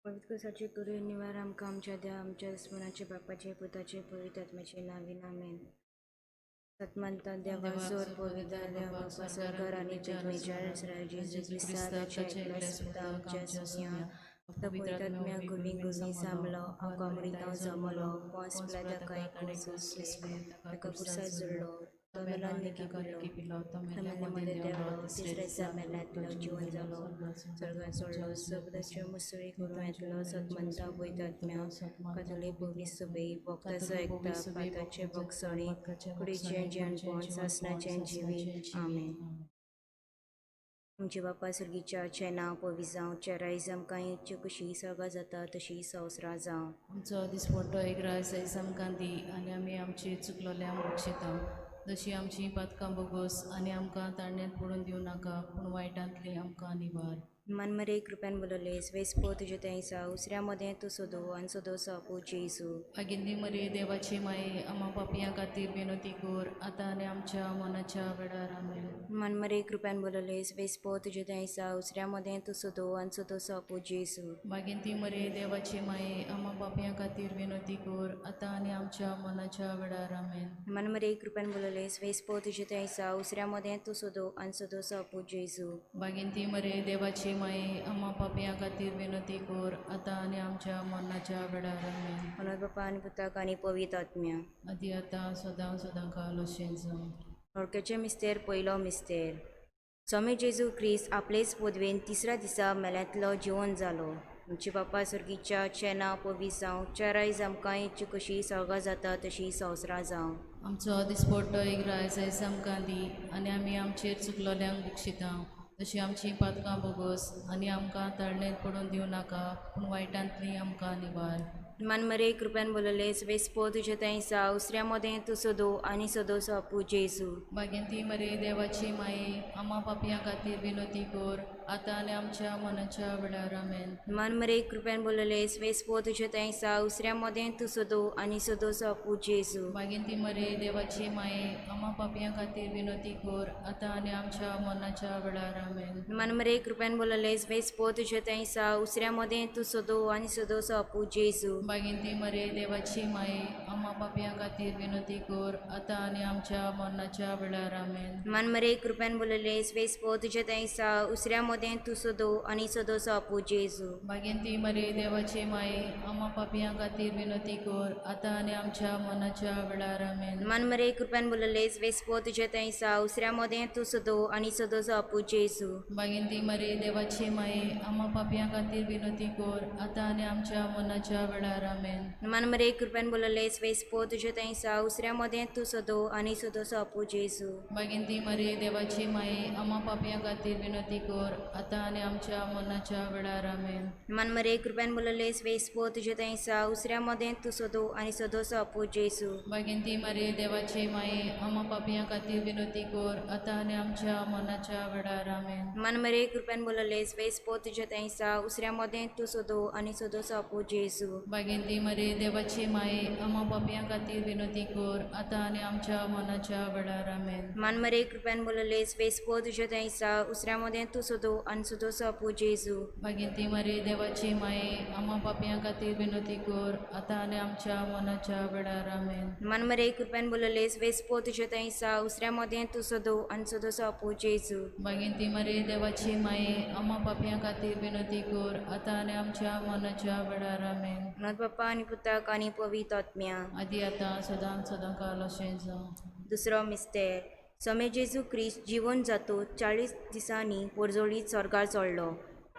पवित्र साचे करून निवार आमकां आमच्या देवा आमच्या मनाचे बापाचे पुताचे पवित्र आत्म्याचे नावीन आमेन. सतमंत देवा सोर पवित्र देवा बापा सरकार आणि जगमेच्या जेजू क्रिस्ताच्या एकल्या सुद्धा आमच्या सोया पवित्र आत्म्या गुणी गुणी सांभलो आमकां अमृतां जमलो पोंस प्लादा काय कोसले ताका कुर्सा जुळलो तो मेलान लेगी पिलो तमेले देवलो तिसऱ्या दिसा मेल्यांतलो जिवन जालो स्वर्गान सोडलो सगळ्याचे मुसळी करून येतलो सतमंता पवित्र आत्म्या कातोलीक पवित्र सभे भक्ताचो एकता पाताचे भक्षणी कुडीचें जेवणपण सासणाचें जिवीत आमेन. आमचे बापा सुर्गीच्या नांव पवित्र जावं चेरायज आमकां इच्छा कशी सर्गा जाता तशी संवसारा जावं. आमचो दिसपट्टो एक रायस आमकां दी आनी आमी आमची चुकलोल्यांक बक्षिता जशी आमची पातकां बोगोस आनी आमकां ताळण्यांत पडून दिवं नाका पूण वायटांतली आमकां निवार. मन मरे कृपेन बोललेस वेस्पो तुजे तेंसा उसऱ्या मदें तूं सोदो आनी सोदो सापू जेजू. आगिंदी मरे देवाची माये आमा पापयां खातीर विनोती कोर आतां आनी आमच्या मनाच्या वेळार आमेन. मन मरे कृपेन बोललेस वेस्पो तुजे तेंसा उसऱ्या मदें तूं सोदो आनी सोदो सापू जेजू. मागिंती मरे देवाची माये आमा पापयां खातीर विनोती कोर आतां आनी आमच्या मनाच्या वेळार आमेन. मन मरे कृपेन बोललेस वेस्पो तुजे तेंसा उसऱ्या मदें तूं सोदो आनी सोदो सापू जेजू. मागिंती मरे देवाची माये आमा पापयां खातीर विनोती कोर आतां आनी आमच्या मनाच्या वेळार आमेन. मनोज बापा आनी पुताक आनी पवित्र आत्म्या आदी आतां सदां काल अशें जावं. ओळखेचें मिस्तेर पयलो मिस्तेर स्वामी जेजू क्रिस्त आपलेच पदवेन तिसऱ्या दिसा मेल्यांतलो जिवन जालो. आमचे बापा सुर्गीच्या नांव पवित्र जावं चेरायज आमकां इच्छा कशी सर्गा जाता तशी संवसारा जावं. आमचो दिसपट्टो एक रायस आमकां दी आनी आमी आमचेर चुकलोल्यांक बक्षिता जशी आमची पातकां बोगोस आनी आमकां ताळणेंत पडून दिवं नाका पूण वायटांतली आमकां निवार. मन मरे कृपेन बोललेस वेस्पो तुजे तेंसा उसऱ्या मदें तूं सोदो आनी सोदो सापू जेजू. मागिंती मरे देवाची माये आमा पापयां खातीर विनोती कोर आतां आनी आमच्या मनाच्या वेळार आमेन. मन मरे कृपेन बोललेस वेस्पो तुजे तेंसा उसऱ्या मदें तूं सोदो आनी सोदो सापू जेजू. मागिंती मरे देवाची माये आमा पापयां खातीर विनोती कोर आतां आनी आमच्या मनाच्या वेळार आमेन. मन मरे कृपेन बोललेस वेस्पो तुजे तेंसा उसऱ्या मदें तूं सोदो आनी सोदो सापू जेजू. मागिंती मरे देवाची माये आमा पापयां खातीर विनोती कोर आतां आनी आमच्या मनाच्या वेळार आमेन. मन मरे कृपेन बोललेस वेस्पो तुजे तेंसा उसऱ्या मदें तूं सोदो आनी सोदो सापू जेजू. मागिंती मरे देवाची माये आमा पापयां खातीर विनोती कोर आतां आनी आमच्या मनाच्या वेळार आमेन. मन मरे कृपेन बोललेस वेस्पो तुजे तेंसा उसऱ्या मदें तूं सोदो आनी सोदो सापू जेजू. मागिंती मरे देवाची माये आमा पापयां खातीर विनोती कोर आतां आनी आमच्या मनाच्या वेळार आमेन. मन मरे कृपेन बोललेस वेस्पो तुजे तेंसा उसऱ्या मदें तूं सोदो आनी सोदो सापू जेजू. मागिंती मरे देवाची माये आमा पापयां खातीर विनोती कोर आतां आनी आमच्या मनाच्या वेळार आमेन. मन मरे कृपेन बोललेस वेस्पो तुजे तेंसा उसऱ्या मदें तूं सोदो आनी सोदो सापू जेजू. मागिंती मरे देवाची माये आमा पापयां खातीर विनोती कोर आतां आनी आमच्या मनाच्या वेळार आमेन. मन मरे कृपेन बोललेस वेस्पो तुजे तेंसा उसऱ्या मदें तूं सोदो आनी सोदो सापू जेजू. मागिंती मरे देवाची माये आमा पापयां खातीर विनोती कोर आतां आनी आमच्या मनाच्या वेळार आमेन. मन मरे कृपेन बोललेस वेस्पो तुजे तेंसा उसऱ्या मदें तूं सोदो आनी सोदो सापू जेजू. मागिंती मरे देवाची माये आमा पापयां खातीर विनोती कोर आतां आनी आमच्या मनाच्या वेळार आमेन. मन मरे कृपेन बोललेस वेस्पो तुजे तेंसा उसऱ्या मदें तूं सोदो आनी सोदो सापू जेजू. मागिंती मरे देवाची माये आमा पापयां खातीर विनोती कोर आतां आनी आमच्या मनाच्या वेळार आमेन. मनोज बापा आनी पुताक आनी पवित्र आत्म्या आदी आतां सदां काल अशें जावं. दुसरो मिस्तेर स्वामी जेजू क्रिस्त जिवन जातो 40 दिसांनी परजोळीत स्वर्गार चडलो.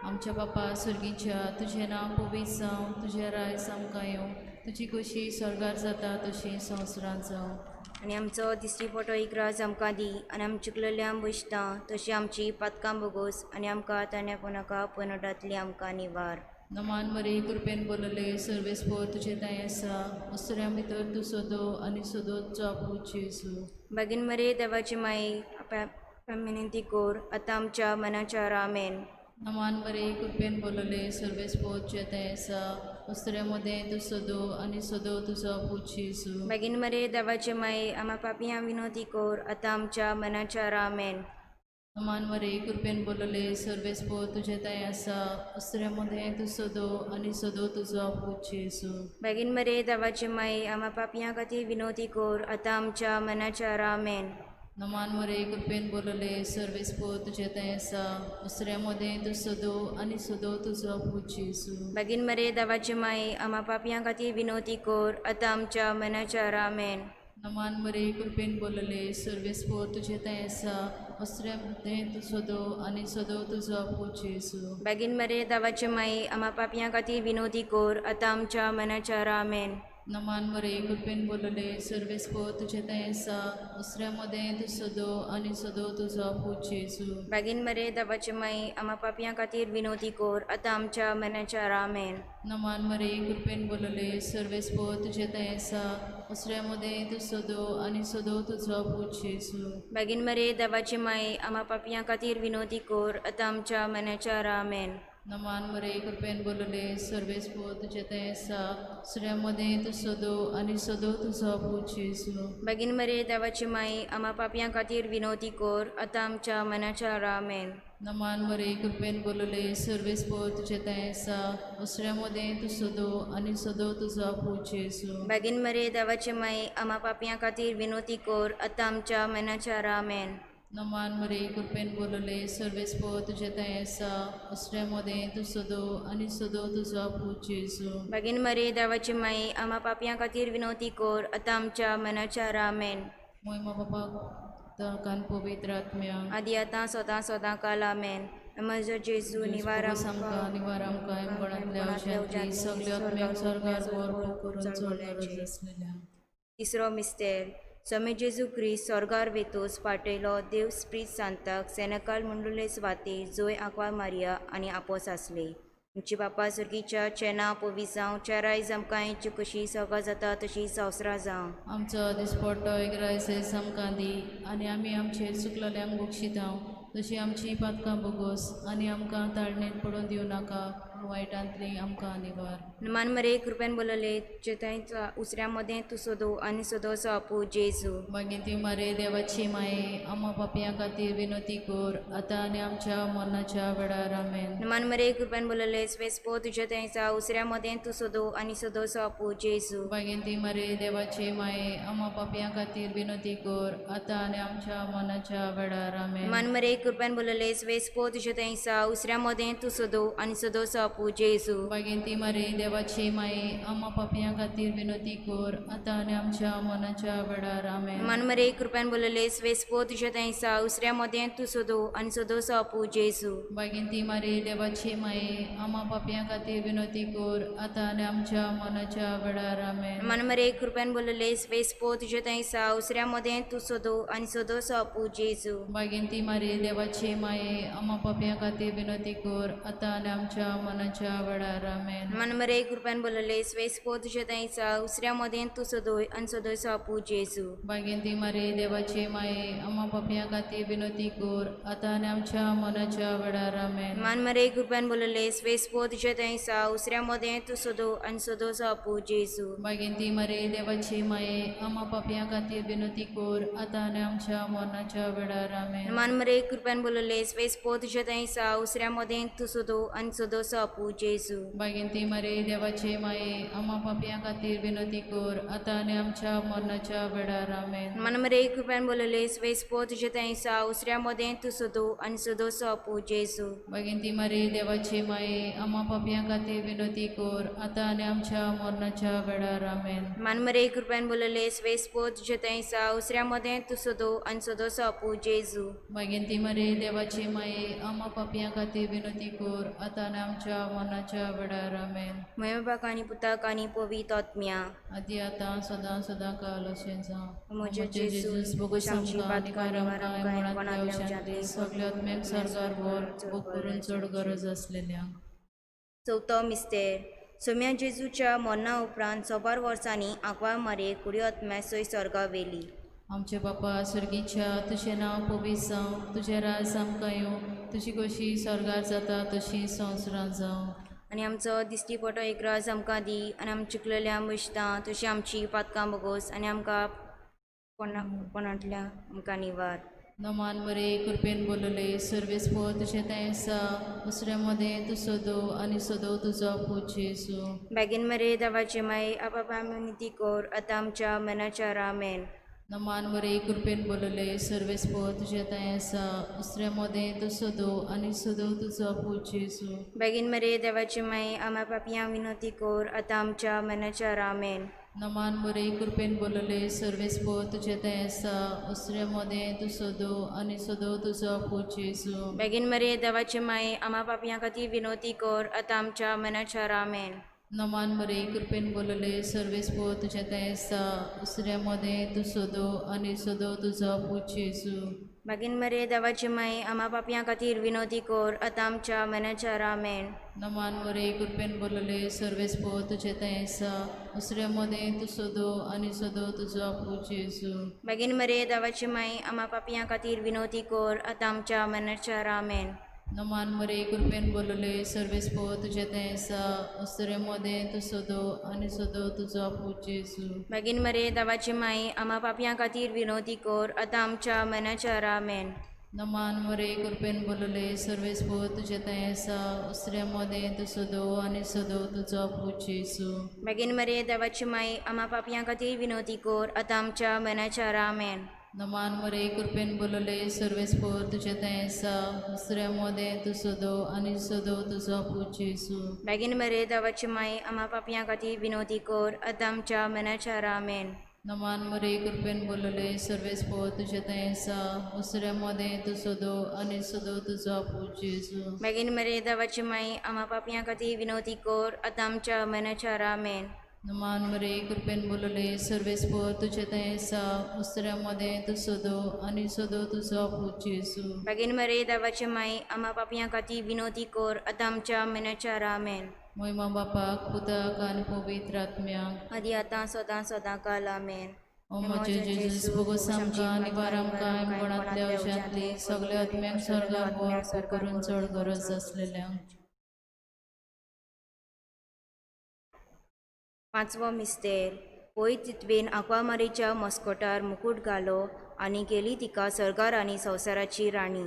आमच्या बापा सुर्गीच्या तुजें नांव पवित्र जावं तुजें रायस आमकां येवं तुजी कशी स्वर्गार जाता तशी संवसारांत जावं. आनी आमचो दिसटी पोटो एक राज आमकां दी आनी आमी चुकलेल्यांक बसता तशी आमची पातकां बोगोस आनी आमकां ताण्या कोणाका पनोटांतली आमकां निवार. नमान मरे कृपेन बोलले सर्वेस्पोर तुजे थंय आसा उसऱ्या भितर तूं सोदो आनी सोदोचो आपूं जेजू. बेगीन मरे देवाची माई विनंती कोर आतां आमच्या मनाच्या आमेन. नमान मरे कृपेन बोलले सर्वेस्पोर तुजे थंय आसा उसऱ्या मदें तूं सोदो आनी सोदो तुजो आपूं जेजू. बेगीन मरे देवाची माई आम्हा पापियां विनंती कोर आतां आमच्या मनाच्या आमेन. समान मरे कृपेन बोलले सर्वेस्पो तुझे दय असा दुसऱ्यामध्ये तू सोदो आणि सोदो तुझो पूज येसू बेगीन मरे देवाची माई आम्हा पापियां खातीर विनोदी कोर आता आमच्या मनाच्या रामेन. नमान मरे कृपेन बोलले सर्वेस्पो तुझे दय असा दुसऱ्यामध्ये तू सोदो आणि सोदो तुझो पूज येसू बेगीन मरे देवाची माई आम्हा पापियां खातीर विनोदी कोर आता आमच्या मनाच्या रामेन. नमान मरे कृपेन बोलले सर्वेस्पो तुझे दय असा दुसऱ्यामध्ये तू सोदो आणि सोदो तुझो पूज येसू बेगीन मरे देवाची माई आम्हा पापियां खातीर विनोदी कोर आता आमच्या मनाच्या रामेन. नमान मरे कृपेन बोलले सर्वेस्पो तुझे दय असा दुसऱ्यामध्ये तू सोदो आणि सोदो तुझो पूज येसू बेगीन मरे देवाची माई आम्हा पापियां खातीर विनोदी कोर आता आमच्या मनाच्या रामेन. नमान मरे कृपेन बोलले सर्वेस्पो तुझे दय असा दुसऱ्यामध्ये तू सोदो आणि सोदो तुझो पूज येसू बेगीन मरे देवाची माई आम्हा पापियां खातीर विनोदी कोर आता आमच्या मनाच्या रामेन. नमान मरे कृपेन बोलले सर्वेस्पो तुझे दय असा दुसऱ्यामध्ये तू सोदो आणि सोदो तुझो पूज येसू बेगीन मरे देवाची माई आम्हा पापियां खातीर विनोदी कोर आता आमच्या मनाच्या रामेन. नमान मरे कृपेन बोलले सर्वेस्पो तुझे दय असा दुसऱ्यामध्ये तू सोदो आणि सोदो तुझो पूज येसू बेगीन मरे देवाची माई आम्हा पापियां खातीर विनोदी कोर आता आमच्या मनाच्या रामेन. नमान मरे कृपेन बोलले सर्वेस्पो तुझे दय असा दुसऱ्यामध्ये तू सोदो आणि सोदो तुझो पूज येसू बेगीन मरे देवाची माई आम्हा पापियां खातीर विनोदी कोर आता आमच्या मनाच्या रामेन. महिमा बापाक कान पवित्र आत्म्या आदी आता सदां काल आमेन. म्हजो जेजू निवार निवार आमकां एमगणांतल्या औषधांतली सगळ्या आत्म्यांक स्वर्गार वर करून चड गरज आसलेल्या तिसरो मिस्तेर समे जेजू क्रिस्त स्वर्गार वेतोस पाटयलो देव स्प्रीत सांताक सेनेकाल मंडुले स्वाती जोय आक्वा मारिया आनी आपोस आसले. आमची बापा सर्गीच्या चेना पोवी जावं चेरायज आमकां इंची कशी सवका जाता तशी संवसरा जावं. आमचो दिसपट्टो एग्रायसे आमकां दी आनी आमी आमचेर चुकलेल्यांक बक्षितांव तशी आमची पातकां बोगोस आनी आमकां ताळणेंत पडून दिवं नाका वायटांतली आमकां निवार. नमान मरे कृपेन बोलले चेतांच्या उसऱ्या मदें तूं सोदो आनी सोदोचो आपूं जेजू. मागीर ती मारे देवाची माये आम्हा पापयां खातीर विनोती कोर आतां आनी आमच्या मरणाच्या वेळार आमेन. नमान मरे कृपेन बोलले स्वेस्पो तुझ्या थंयचा उसऱ्या मदें तूं सोदो आनी सोदोचो आपूं जेजू. मागीर ती मारे देवाची माये आम्हा पापयां खातीर विनोती कोर आतां आनी आमच्या मरणाच्या वेळार आमेन. नमान मरे कृपेन बोलले स्वेस्पो तुझ्या थंयचा उसऱ्या मदें तूं सोदो आनी सोदोचो आपूं जेजू. मागीर ती मारे देवाची माये आम्हा पापयां खातीर विनोती कोर आतां आनी आमच्या मरणाच्या वेळार आमेन. नमान मरे कृपेन बोलले स्वेस्पो तुझ्या थंयचा उसऱ्या मदें तूं सोदो आनी सोदोचो आपूं जेजू. मागीर ती मारे देवाची माये आम्हा पापयां खातीर विनोती कोर आतां आनी आमच्या मरणाच्या वेळार आमेन. नमान मरे कृपेन बोलले स्वेस्पो तुझ्या थंयचा उसऱ्या मदें तूं सोदो आनी सोदोचो आपूं जेजू. मागीर ती मारे देवाची माये आम्हा पापयां खातीर विनोती कोर आतां आनी आमच्या मरणाच्या वेळार आमेन. नमान मरे कृपेन बोलले स्वेस्पो तुझ्या थंयचा उसऱ्या मदें तूं सोदोय आनी सोदोचो आपूं जेजू. मागीर ती मारे देवाची माये आम्हा पापयां खातीर विनोती कोर आतां आनी आमच्या मरणाच्या वेळार आमेन. नमान मरे कृपेन बोलले स्वेस्पो तुझ्या थंयचा उसऱ्या मदें तूं सोदो आनी सोदोचो आपूं जेजू. मागीर ती मारे देवाची माये आम्हा पापयां खातीर विनोती कोर आतां आनी आमच्या मरणाच्या वेळार आमेन. नमान मरे कृपेन बोलले स्वेस्पो तुझ्या थंयचा उसऱ्या मदें तूं सोदो आनी सोदोचो आपूं जेजू. मागीर ती मारे देवाची माये आम्हा पापयां खातीर विनोती कोर आतां आनी आमच्या मरणाच्या वेळार आमेन. नमान मरे कृपेन बोलले स्वेस्पो तुझ्या थंयचा उसऱ्या मदें तूं सोदो आनी सोदोचो आपूं जेजू. मागीर ती मारे देवाची माये आम्हा पापयां खातीर विनोती कोर आतां आनी आमच्या मरणाच्या वेळार आमेन. नमान मरे कृपेन बोलले स्वेस्पो तुझ्या थंयचा उसऱ्या मदें तूं सोदो आनी सोदोचो आपूं जेजू. मागीर ती मारे देवाची माये आम्हा पापयां खातीर विनोती कोर आतां आनी आमच्या मरणाच्या वेळार आमेन. मयबाक आनी पुताक आनी पवित्र आत्म्या आदी आतां सदां काल अशें जावं. म्हजे जेजूस बोगूस आमकां निवार आमकां मनांतल्या औषधांतली सगळ्या आत्म्यांक स्वर्गार वर करून चड गरज आसलेल्यांक. चवथो मिस्तेर सोम्या जेजूच्या मरणा उपरांत 4 वर्सांनी आंकवा मारे कुडी आत्म्या सय स्वर्गा वेली. आमचे बापा सर्गीच्या तुझें नांव पवित्र जावं तुझें राज आमकां येवं तुजी कशी स्वर्गार जाता तशी संवसारांत जावं. आनी आमचो दिसटी पडटो एक राज आमकां दी आनी आमी चिकलेल्या मुश्तां तशी आमची पातकां बोगोस आनी आमकां कोणांतल्या आमकां निवार. नमान मरे कृपेन बोलले सर्वेस पो तुझे तैसा दुसऱ्यामध्ये तू सोदो आणि सोदो तुझा पूज येसू बेगीन मरे देवाची माई आपापा कोर आता आमच्या मनाच्या रामेन नमान मरे कृपेन बोलले सर्वेस पो तुझे तैसा दुसऱ्यामध्ये तू सोदो आणि सोदो तुझा पूज येसू बेगीन मरे देवाची माई आम्हा पापियां विनोती कोर आता आमच्या मनाच्या रामेन नमान मरे कृपेन बोलले सर्वेस पो तुझे तैसा दुसऱ्यामध्ये तू सोदो आणि सोदो तुझा पूज येसू बेगीन मरे देवाची माई आम्हा पापियां खातीर विनोती कोर आता आमच्या मनाच्या रामेन नमान मरे कृपेन बोलले सर्वेस पो तुझे तैसा दुसऱ्यामध्ये तू सोदो आणि सोदो तुझा पूज येसू बेगीन मरे देवाची माई आम्हा पापियां खातीर विनोती कोर आता आमच्या मनाच्या रामेन नमान मरे कृपेन बोलले सर्वेस पो तुझे तैसा दुसऱ्यामध्ये तू सोदो आणि सोदो तुझा पूज येसू बेगीन मरे देवाची माई आम्हा पापियां खातीर विनोती कोर आता आमच्या मनाच्या रामेन नमान मरे कृपेन बोलले सर्वेस पो तुझे तैसा दुसऱ्यामध्ये तू सोदो आणि सोदो तुझा पूज येसू बेगीन मरे देवाची माई आम्हा पापियां खातीर विनोती कोर आता आमच्या मनाच्या रामेन नमान मरे कृपेन बोलले सर्वेस पो तुझे तैसा दुसऱ्यामध्ये तू सोदो आणि सोदो तुझा पूज येसू बेगीन मरे देवाची माई आम्हा पापियां खातीर विनोती कोर आता आमच्या मनाच्या रामेन नमान मरे कृपेन बोलले सर्वेस पो तुझे तैसा दुसऱ्यामध्ये तू सोदो आणि सोदो तुझा पूज येसू बेगीन मरे देवाची माई आम्हा पापियां खातीर विनोती कोर आता आमच्या मनाच्या रामेन नमान मरे कृपेन बोलले सर्वेस पो तुझे तैसा दुसऱ्यामध्ये तू सोदो आणि सोदो तुझा पूज येसू बेगीन मरे देवाची माई आम्हा पापियां खातीर विनोती कोर आता आमच्या मनाच्या रामेन नमान मरे कृपेन बोलले सर्वेस पो तुझे तैसा दुसऱ्यामध्ये तू सोदो आणि सोदो तुझा पूज येसू बेगीन मरे देवाची माई आम्हा पापियां खातीर विनोती कोर आता आमच्या मनाच्या रामेन महिमा बापाक पुताक आणि पवित्र आत्म्याक आदी आतां सदां सदां काल आमेन ओ म्हजे जेजूस बोगोस आमकां निवार आमकां कोणांतल्या वशांतली सगळ्या आत्म्यांक स्वर्गाक वर करून चड गरज आसलेल्यांक पांचवो मिस्तेर पळय तितवेन आक्वामारीच्या मस्कोटार मुकुट घालो आनी केली तिका सरकार आनी संवसाराची राणी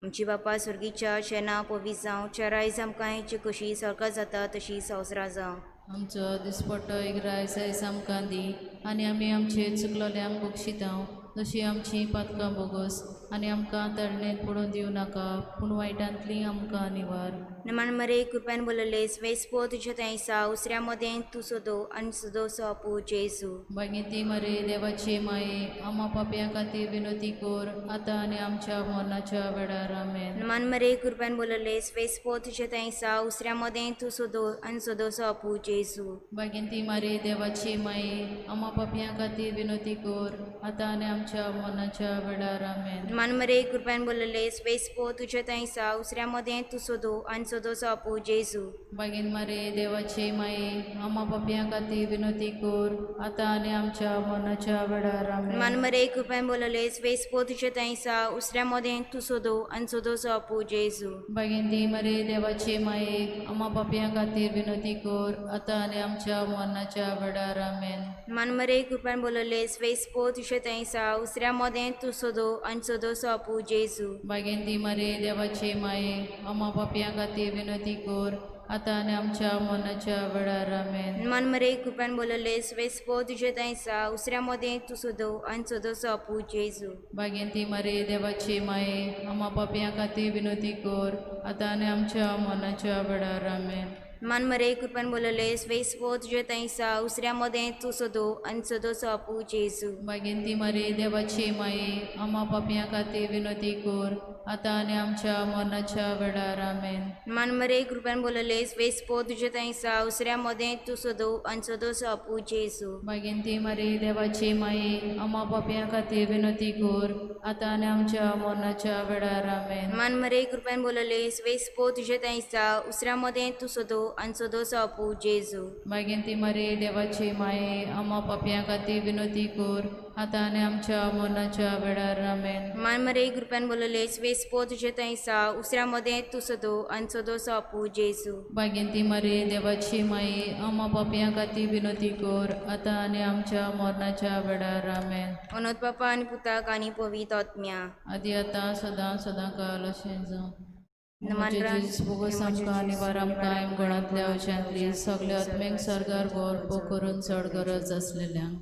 आमची बापा सुर्गीच्या शेना पवी जावं चराय आमकां कशी सरकार जाता तशी संवसारा जावं आमचो दिसपट्टो एक रायस आयज आमकां दी आनी आमी आमचे चुकलोल्यांक बक्षितांव जशी आमची पातकां बोगस आनी आमकां तडणेत पडून दिवं नाका पूण वायटांतली आमकां निवार नमान मरे कृपेन बोलले स्वेस पो तुझे थंयसा उसऱ्या मदें तूं सोदो आनी सोदो सोपू जेजू भगिनी मरे देवाचे माये आम्हा पाप्यां खातीर विनोती कोर आतां आनी आमच्या मरणाच्या वेळार आमेन नमान मरे कृपेन बोलले स्वेस पो तुझे थंयसा उसऱ्या मदें तूं सोदो आनी सोदो सोपू जेजू भगिनी मरे देवाचे माये आम्हा पाप्यां खातीर विनोती कोर आतां आनी आमच्या मरणाच्या वेळार आमेन नमान मरे कृपेन बोलले स्वेस पो तुझे थंयसा उसऱ्या मदें तूं सोदो आनी सोदो सोपू जेजू भगिनी मरे देवाचे माये आम्हा पाप्यां खातीर विनोती कोर आतां आनी आमच्या मरणाच्या वेळार आमेन नमान मरे कृपेन बोलले स्वेस पो तुझे थंयसा उसऱ्या मदें तूं सोदो आनी सोदो सोपू जेजू भगिनी मरे देवाचे माये आम्हा पाप्यां खातीर विनोती कोर आतां आनी आमच्या मरणाच्या वेळार आमेन नमान मरे कृपेन बोलले स्वेस पो तुझे थंयसा उसऱ्या मदें तूं सोदो आनी सोदो सोपू जेजू भगिनी मरे देवाचे माये आम्हा पाप्यां खातीर विनोती कोर आतां आनी आमच्या मरणाच्या वेळार आमेन नमान मरे कृपेन बोलले स्वेस पो तुझे थंयसा उसऱ्या मदें तूं सोदो आनी सोदो सोपू जेजू भगिनी मरे देवाचे माये आम्हा पाप्यां खातीर विनोती कोर आतां आनी आमच्या मरणाच्या वेळार आमेन नमान मरे कृपेन बोलले स्वेस पो तुझे थंयसा उसऱ्या मदें तूं सोदो आनी सोदो सोपू जेजू भगिनी मरे देवाचे माये आम्हा पाप्यां खातीर विनोती कोर आतां आनी आमच्या मरणाच्या वेळार आमेन नमान मरे कृपेन बोलले स्वेस पो तुझे थंयसा उसऱ्या मदें तूं सोदो आनी सोदो सोपू जेजू भगिनी मरे देवाचे माये आम्हा पाप्यां खातीर विनोती कोर आतां आनी आमच्या मरणाच्या वेळार आमेन नमान मरे कृपेन बोलले स्वेस पो तुझे थंयसा उसऱ्या मदें तूं सोदो आनी सदोस आपू जेजू मागीर ती मरे देवाची माये आम्हा पापयां खातीर विनोती कोर आतां आनी आमच्या मरणाच्या वेळार आमेन. मान मरे कृपेन बोलले स्वेस्पो तुझे थंय सा उसऱ्या मदें तू सदो आनी सदोस आपू जेजू मागीर ती मरे देवाची माये आम्हा पापयां खातीर विनोती कोर आतां आनी आमच्या मरणाच्या वेळार आमेन. अनोद बापा आनी पुताक आनी पवित्र आत्म्या आदी आतां सदां काल अशें जावं. नमान म्हणजे रान- जेजूस बोगस आमकां आनी वार आमकां गोणांतल्या वशांतली सगल्या आत्मेक सरकार गोरपो करून चड गरज आसलेल्यांक.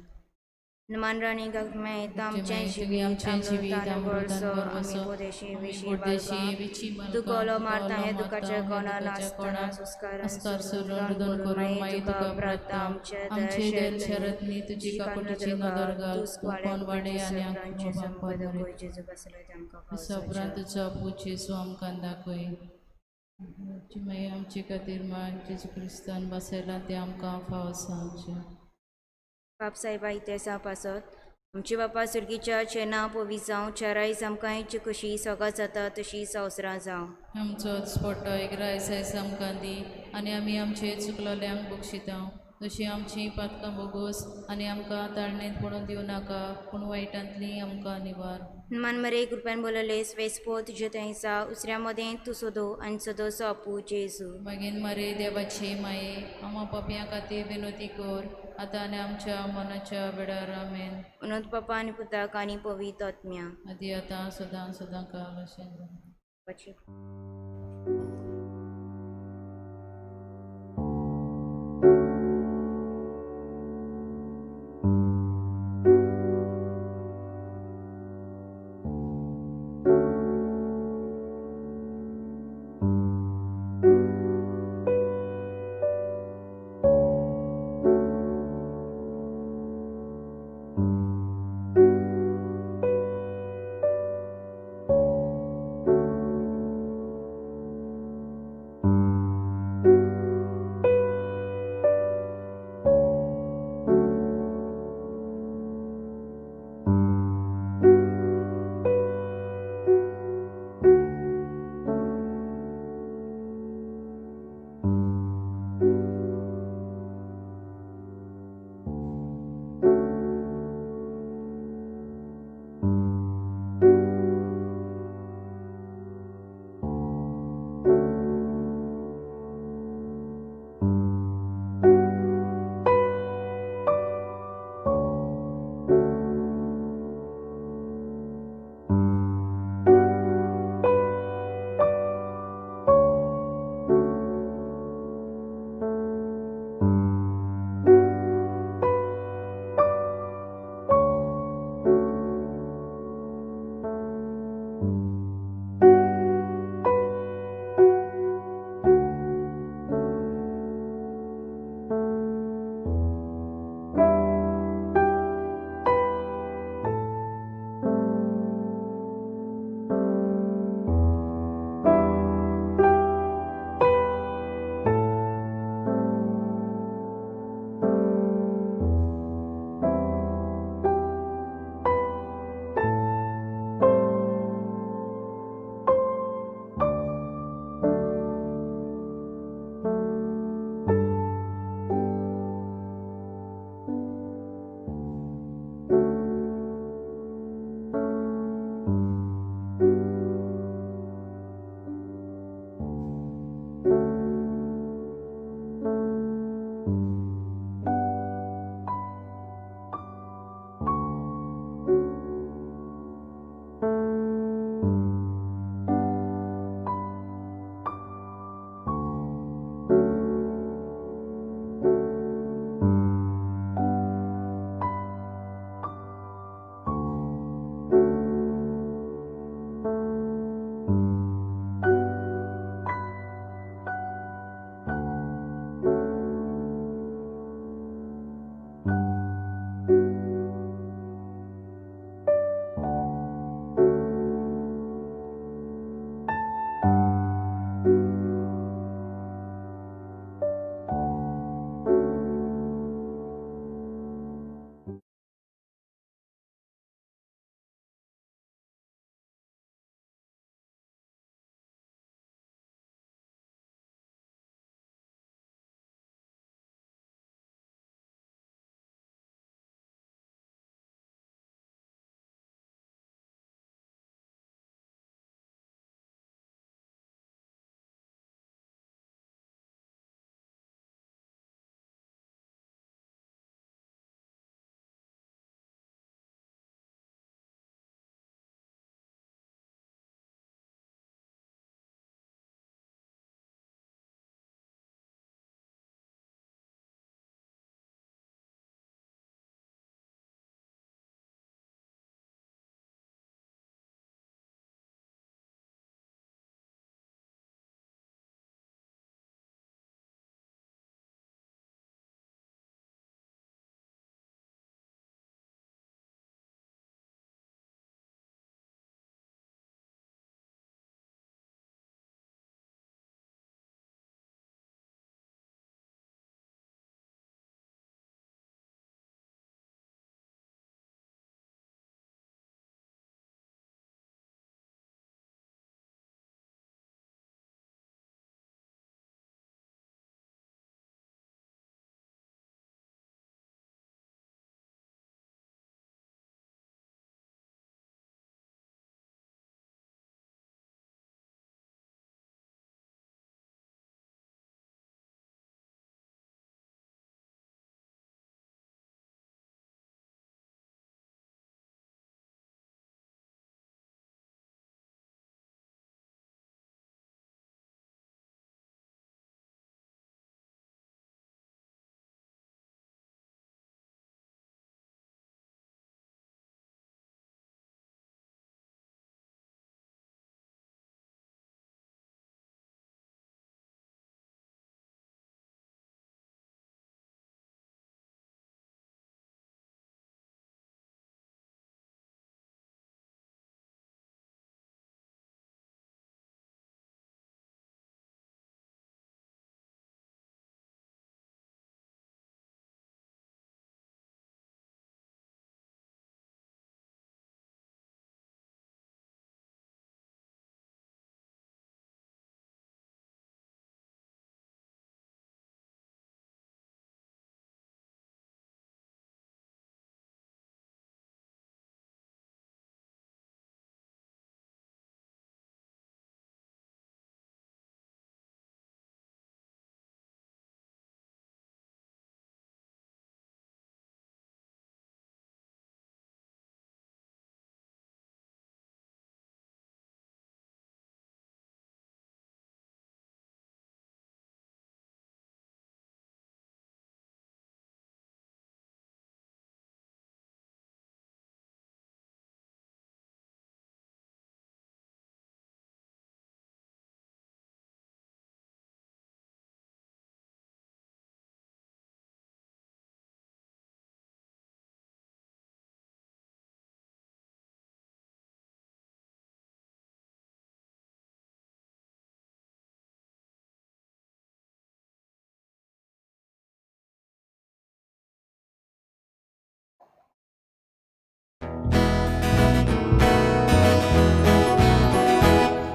नमान राणी गागम्या येता आमचें तुमी जिवीत आमचें जिवीत अमृतान अमृतान वर्सो वर्सो, आमी बोदेशी आमी विशी बोडदेशी विची दुखोलो मारता हे मारता, दुखाच्या हे कोणान दुखाच्या आसतना कोणान सुस्कारान अस्कार सुरुदान रुदन करून मागीर तुका प्रार्थना प्रार्थना आमचे देल शरतनी तुजी काकुटीची नदर घाल तूं कोण वाडे आनी आमकां संपद बरे गोय जेजू बसलो तेमकां सप्रांत तुजो पुची सो आमकां दाखय. मागीर आमचे खातीर मान जेजू क्रिस्तान बसयला ते आमकां फावो सांगचे. बाप साहेबा इथे साप आसत आमची बापा सुर्गीच्या चेना पोवी जावं चारायज आमकां इच कशी सगां जाता तशी संवसरां जावं. आमचो स्पोटो एक रायस आमकां दी आनी आमी आमचे चुकलोल्यांक बक्षिता तशी आमची पातकां बोगोस आनी आमकां ताळणेंत पडून दिवं नाका पूण वायटांतली आमकां निवार. मान मरे कृपेन बोलले स्वेस्पो तुझे थंय सा उसऱ्या मदें तूं सोदो आनी सदोस आपू जेजू मागीर मरे देवाची माये आम्हा पापयां खातीर विनोती कोर आतां आनी आमच्या मनाच्या वेळार आमेन. अनोद बापा आनी पुताक आनी पवित्र आत्म्या आदी आतां सदां काल अशें जावं.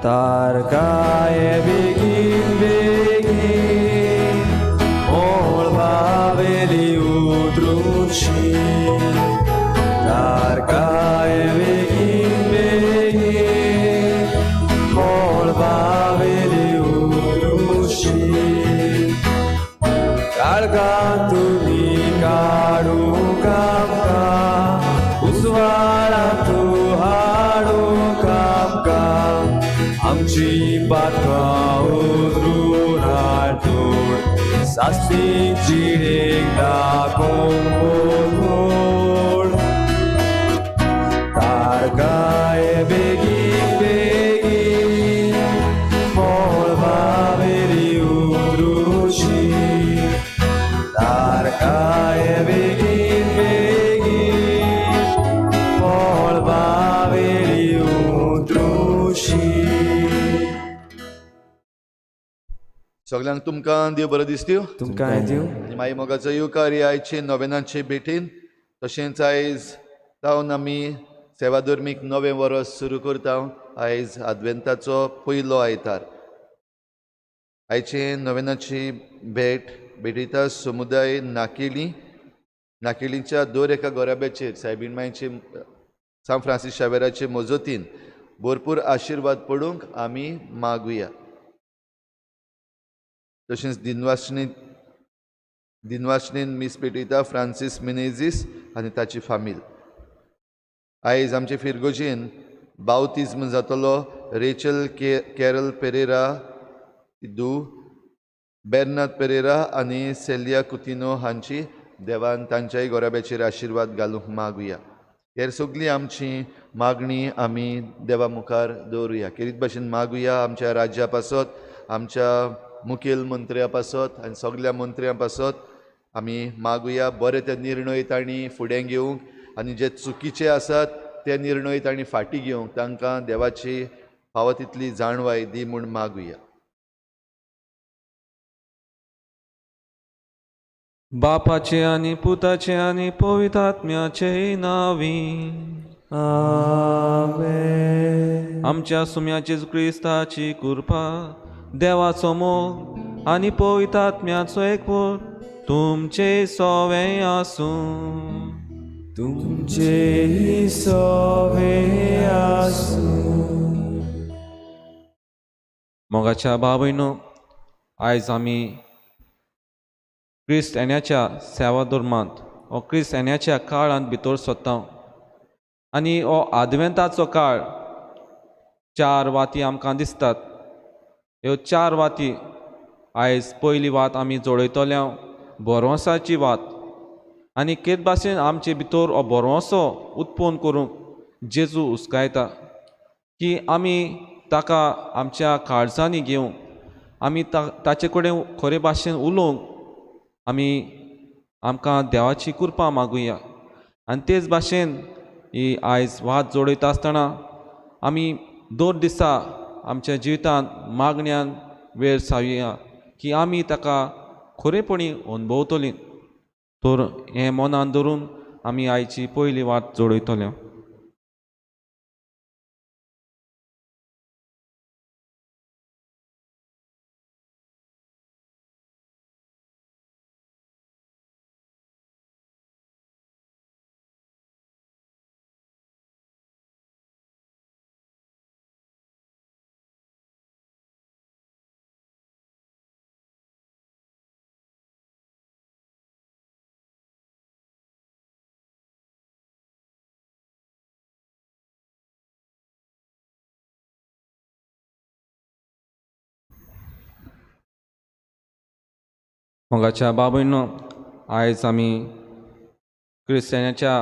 तारकाय बेगीन बेगीन ओळभावेली उतरुशी तारकाय बेगीन बेगीन ओळभावेली उतरुशी काळगां तुमी काडूंक आमकां उजवाडा तूं हाडूंक आमकां आमची पातकां उजरून हाडून सास्ती जिणेक दाखोवन तारकाय बेगीन बेगीन ओळभावेली उतरुशी तारकाय बेगीन बेगीन ओळभावेली उतरुशी. सगळ्यांक तुमकां देव बरो दीस दिवं. तुमकां दिवं. आनी मागीर मोगाचो येवकार आयचे नोवेनाचे भेटेन तशेंच आयज जावन आमी सेवा धर्मीक नवें वर्स सुरू करता. आयज आद्वेंताचो पयलो आयतार. आयचे नोवेनाची भेटयता समुदाय नाकेलीच्या दर एका गोराब्याचेर सायबीण मांयचे सान फ्रांसीस शावेराचे मोजतीन भरपूर आशिर्वाद पडूंक आमी मागुया. तशेंच दिनवासणेन मीस पेटयता फ्रांसीस मिनेझीस आनी ताची फामील. आयज आमचे फिरगोजेन बावतिज्म जातलो रेचल कॅरल पेरेरा दू बेर्नाद पेरेरा आनी सेलिया कुतिनो हांची देवान तांच्याय गोराब्याचेर आशिर्वाद घालूंक मागुया. हेर सगळी आमची मागणी आमी देवा मुखार दवरुया. खेरीत भाशेन मागुया आमच्या राज्या पासत, आमच्या मुखेल मंत्र्या पासत आनी सगळ्या मंत्र्यां पासत आमी मागुया बरे ते निर्णय तांणी फुडें घेवंक आनी जे चुकीचे आसात ते निर्णय तांणी फाटीं घेवंक तांकां देवाची फावो तितली जाणवाय दी म्हूण मागुया. बापाचे आनी पुताचे आनी पवित्र आत्म्याचे नांवी आमेन. आमच्या सुम्याचे क्रिस्ताची कृपा देवाचो मोग आनी पवित्र आत्म्याचो एकवट तुमचे सोवे आसूं. तुमचेही सोवे आसूं. मोगाच्या भाव भयणो, आयज आमी क्रिस्त येण्याच्या सेवा धर्मांत हो क्रिस्त येण्याच्या काळांत भितर सोदता आनी हो आद्वेंताचो काळ 4 वाती आमकां दिसतात. ह्यो 4 वाती आयज पयली वात आमी जोडयतल्या बोरवंसाची वात आनी केद भाशेन आमचे भितर हो बोरवंसो उत्पन्न करूंक जेजू हुस्कायता की आमी ताका आमच्या काळजांनी घेवंक आमी ताचे कडेन खरे भाशेन उलोवंक आमकां देवाची कृपा मागुया. आनी तेच भाशेन ही आयज वात जोडयता आसतना आमी 2 दिसा आमच्या जिवितांत मागण्यान वेळ सावया की आमी ताका खरेपणी अनुभवतलीं. तर हें मनान धरून आमी आयची पयली वाट जोडयतले. मोगाच्या बाबयनो, आयज आमी क्रिस्तांच्या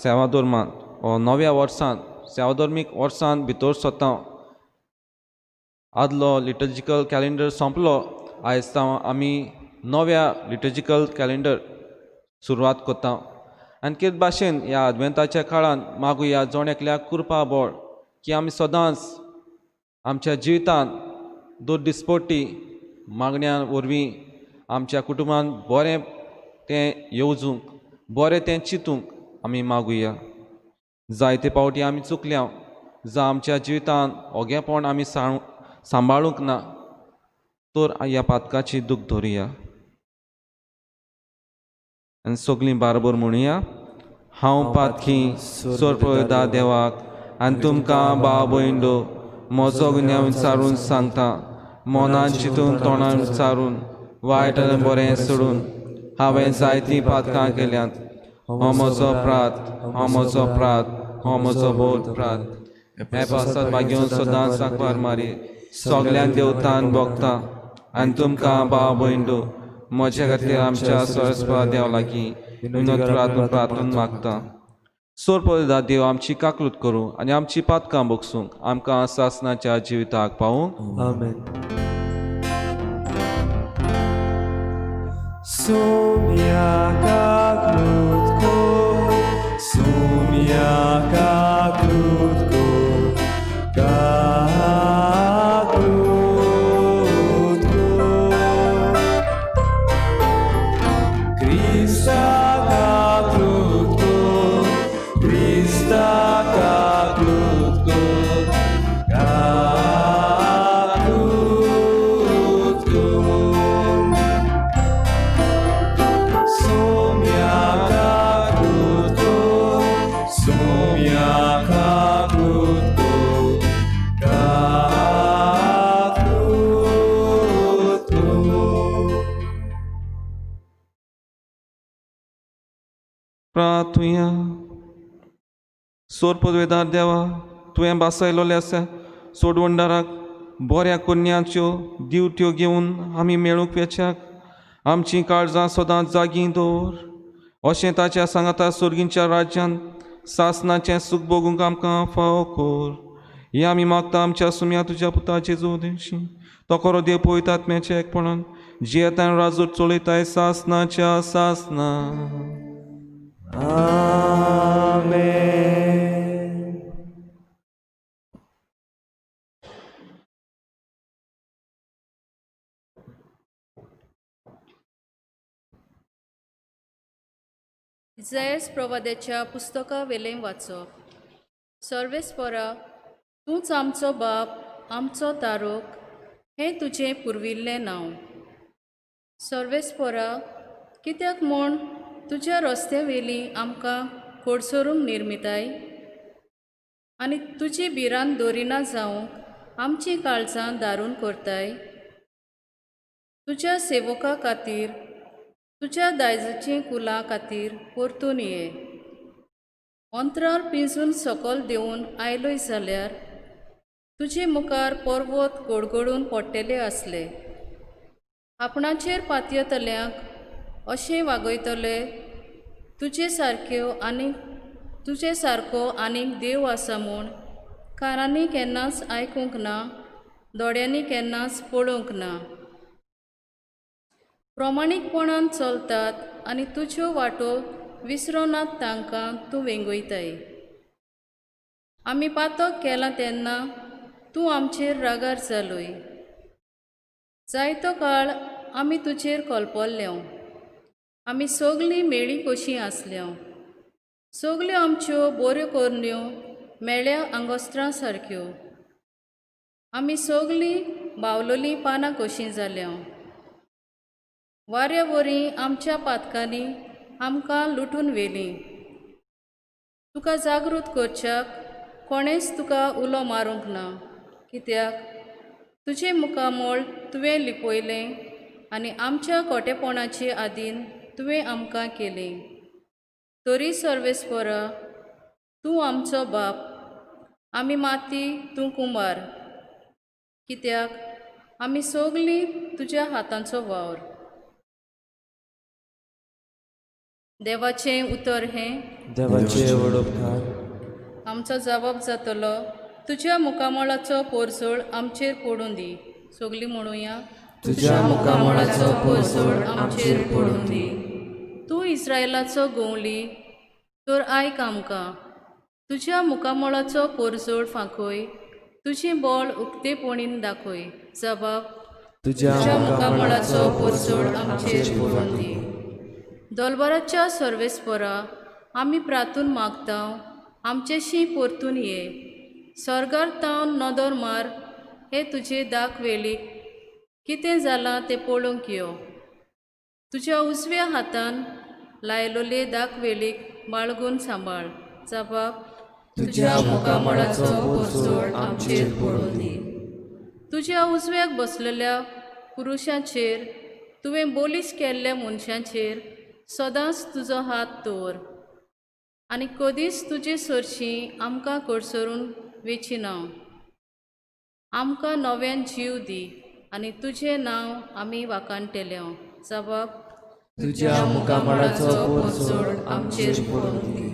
सेवा धर्मांत हो नव्या वर्सांत सेवा धर्मीक वर्सांत भितर सरता. आदलो लिटर्जिकल कॅलेंडर संपलो. आयज सावन आमी नव्या लिटर्जिकल कॅलेंडर सुरवात करता. आनी कित भाशेन ह्या अद्वेंताच्या काळांत मागुया जोण कृपा बोळ की आमी सदांच आमच्या जिवितांत 2 दिसपट्टी मागण्यां वरवीं आमच्या कुटुंबान बरें तें येवजूंक बरें तें चिंतूंक आमी मागुया. जायते पावटी आमी चुकल्या जावं आमच्या जिवितांत ओगेपण आमी सांबाळूंक ना तर ह्या पातकाची दूख धरुया आनी सगळीं बारबर म्हणुया. हांव पातकी सोर पळयता देवाक आनी तुमकां भाव भयणो म्हजो गुन्यांव विचारून सांगता. मनान चिंतून तोंडान विचारून वायट आनी बरें सोडून हांवें जायतीं पातकां केल्यांत. हो म्हजो प्रात, हो म्हजो प्रात, हो म्हजो बोध प्रात. हे पासत भाग्योन सदांच सांकवार मारी सगल्यांक देवतान भोगता आनी तुमकां भाव भयणो म्हजे खातीर आमच्या सरस्वता देवा लागीं विनोद प्रार्थून मागता. सोर पळयता देव आमची काकलूत करूं आनी आमची पातकां भोगसूंक आमकां सासणाच्या जिविताक पावूंक. आमेन. Sumia kaklutko, sumia kaklutko, kaklutko. Krista kaklutko, Krista kaklutko, kaklutko. प्रार्थुया. सोर पदवेदार देवा, तुवें बासायलोले आसा सोडवंडाराक बऱ्या कन्यांच्यो दिवट्यो घेवन आमी मेळूंक वेचाक आमची काळजां सदांच जागीं दवर. अशें ताच्या सांगाता सुर्गींच्या राज्यांत सासणाचें सूख भोगूंक आमकां फावो कर. हें आमी मागता आमच्या सुम्या तुज्या पुताचे जेव दिवशी. तो खरो देव पवित्रात्म्याच्या एकपणान जियेताय राजूर चलयताय सासणाच्या सासना. Amen. इसायास प्रवाद्याच्या पुस्तका वेलें वाचप. सर्वेस्परा, तूंच आमचो बाप, आमचो तारोक, हें तुजें पुर्विल्लें नांव. सर्वेस्परा, कित्याक म्हूण तुज्या रस्त्या वेली आमकां कोडसरूंक निर्मिताय आनी तुजी बिरान दोरिना जावंक आमची काळजां दारून करताय. तुज्या सेवका खातीर, तुज्या दायजाची कुलां खातीर परतून ये. अंतरार पिंजून सकल देंवन आयलोय जाल्यार तुजे मुखार पर्वत गडगडून पडटले आसले. आपणाचेर पातयतल्यांक अशें वागयतले तुजे सारको आनीक देव आसा म्हूण कानांनी केन्नाच आयकूंक ना, दोळ्यांनी केन्नाच पळोवंक ना. प्रमाणीकपणान चलतात आनी तुज्यो वाटो विसरनात तांकां तूं वेंगयताय. आमी पातक केलां तेन्ना तूं आमचेर रागार जालोय. जायतो काळ आमी तुजेर कलपल्ल्यो. आमी सगलीं मेळी कशीं आसल्यो. सगल्यो आमच्यो बऱ्यो करण्यो मेळ्ळ्या आंगोस्त्रां सारक्यो. आमी सगलीं बावलोलीं पानां कशीं जाल्यो. वाऱ्या वरीं आमच्या पातकांनी आमकां लुटून व्हेलीं. तुका जागृत करच्याक कोणेंच तुका उलो मारूंक ना, कित्याक तुजें मुखामोळ तुवें लिपयलें आनी आमच्या खोटेपणाची आदीन तुवें आमकां केलें. तरी सर्वेस्परा, तूं आमचो बाप, आमी माती, तूं कुंभार, कित्याक आमी सगलीं तुज्या हातांचो वावर. देवाचें उतर हें, देवाचे वडोपकार. आमचो जबाब जातलो, तुज्या मुखामोळाचो पोरसोळ आमचेर पडून दी. सगलीं म्हणुया, तुज्या मुखामोळाचो पोरसोळ आमचेर पडून दी. तूं इस्रायलाचो गवली, तर आयक आमकां. तुज्या मुखामोळाचो पोरसोळ फांकय, तुजें बळ उक्तेपणीन दाखय. जबाब, तुज्या मुखामोळाचो पोरसोळ आमचेर पडून दी. दोलबाराच्या सर्वेस्परा, आमी प्रार्थून मागता, आमचेशी परतून ये. सर्गार तावन नदर मार हे तुजे दाख वेलीक कितें जालां तें पळोवंक यो. तुज्या उजव्या हातान लायलोले दाख वेलीक बाळगून सांबाळ. जबाब तुज्या मुखामळाचो पोरसोड आमचेर पडून दी. तुज्या उजव्याक बसलेल्या पुरुशाचेर तुवें बोलीश केल्ल्या मनशांचेर सदांच तुजो हात दवर आनी कदींच तुजे सरशीं आमकां कडसरून वेचिना. आमकां नव्यान जीव दी आनी तुजें नांव आमी वाखाणटले. जबाब तुज्या मुखामळाचो पोरसोड आमचेर पडून दी.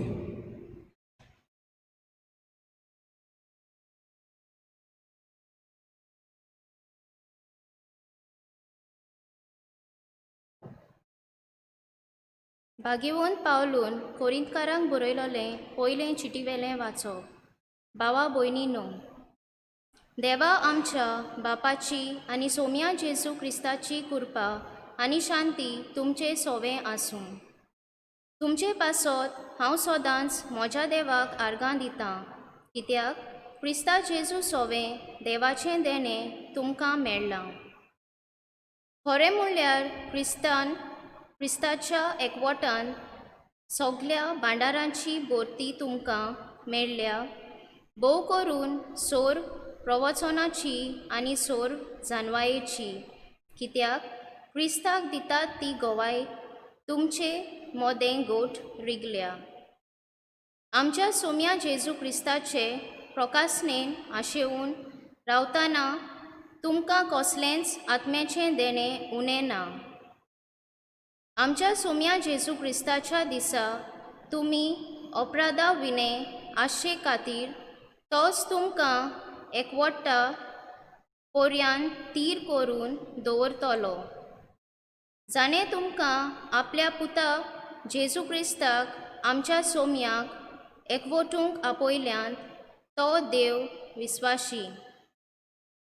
भाग्यवंत पावलून कोरिंतकारांक बरयलोलें पयलें चिटीवेलें वाचप. भावा भयणीनो, देवा आमच्या बापाची आनी सोम्या जेजू क्रिस्ताची कृपा आनी शांती तुमचे सोवें आसूं. तुमचे पासत हांव सदांच म्हज्या देवाक आर्गां दितां, कित्याक क्रिस्ता जेजू सोवें देवाचें देणें तुमकां मेळ्ळां. खरें म्हणल्यार क्रिस्ताच्या एकवटान सगळ्या भांडारांची भरती तुमकां मेळ्ळ्या, भोव करून सोर प्रवचनाची आनी सोर जानवायेची, कित्याक क्रिस्ताक दितात ती गवाय तुमचे मोदें गोठ रिगल्या. आमच्या सोम्या जेजू क्रिस्ताचे प्रकाशनेन आशेवून रावतना तुमकां कसलेंच आत्म्याचें देणें उणें ना. आमच्या सोम्या जेजू क्रिस्ताच्या दिसा तुमी अपराधा विणे आशे खातीर तोच तुमकां एकवटा पर्यान तीर करून दवरतलो. जाणें तुमकां आपल्या पुता जेजू क्रिस्ताक आमच्या सोम्याक एकवटूंक आपयल्यान तो देव विस्वाशी.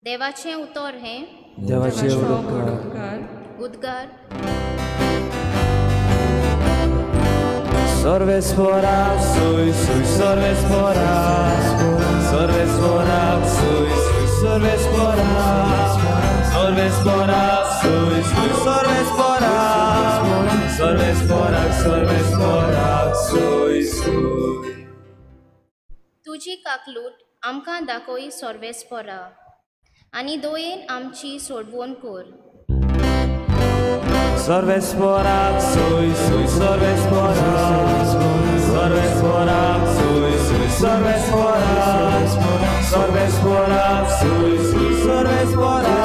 देवाचें उतर हें देवाचे उडोवकार. उद्गार. Sorvespora, soy, sorvespora, sorvespora, soy, sorvespora, sorvespora, soy, sorvespora, sorvespora, sorvespora, soy. तुजी काकलूट आमकां दाखोय सोर्वेस्पोरा आनी दोयेन आमची सोडवण कर. Sorvespora, soy, sorvespora, sorvespora, soy, sorvespora, sorvespora, soy, sorvespora,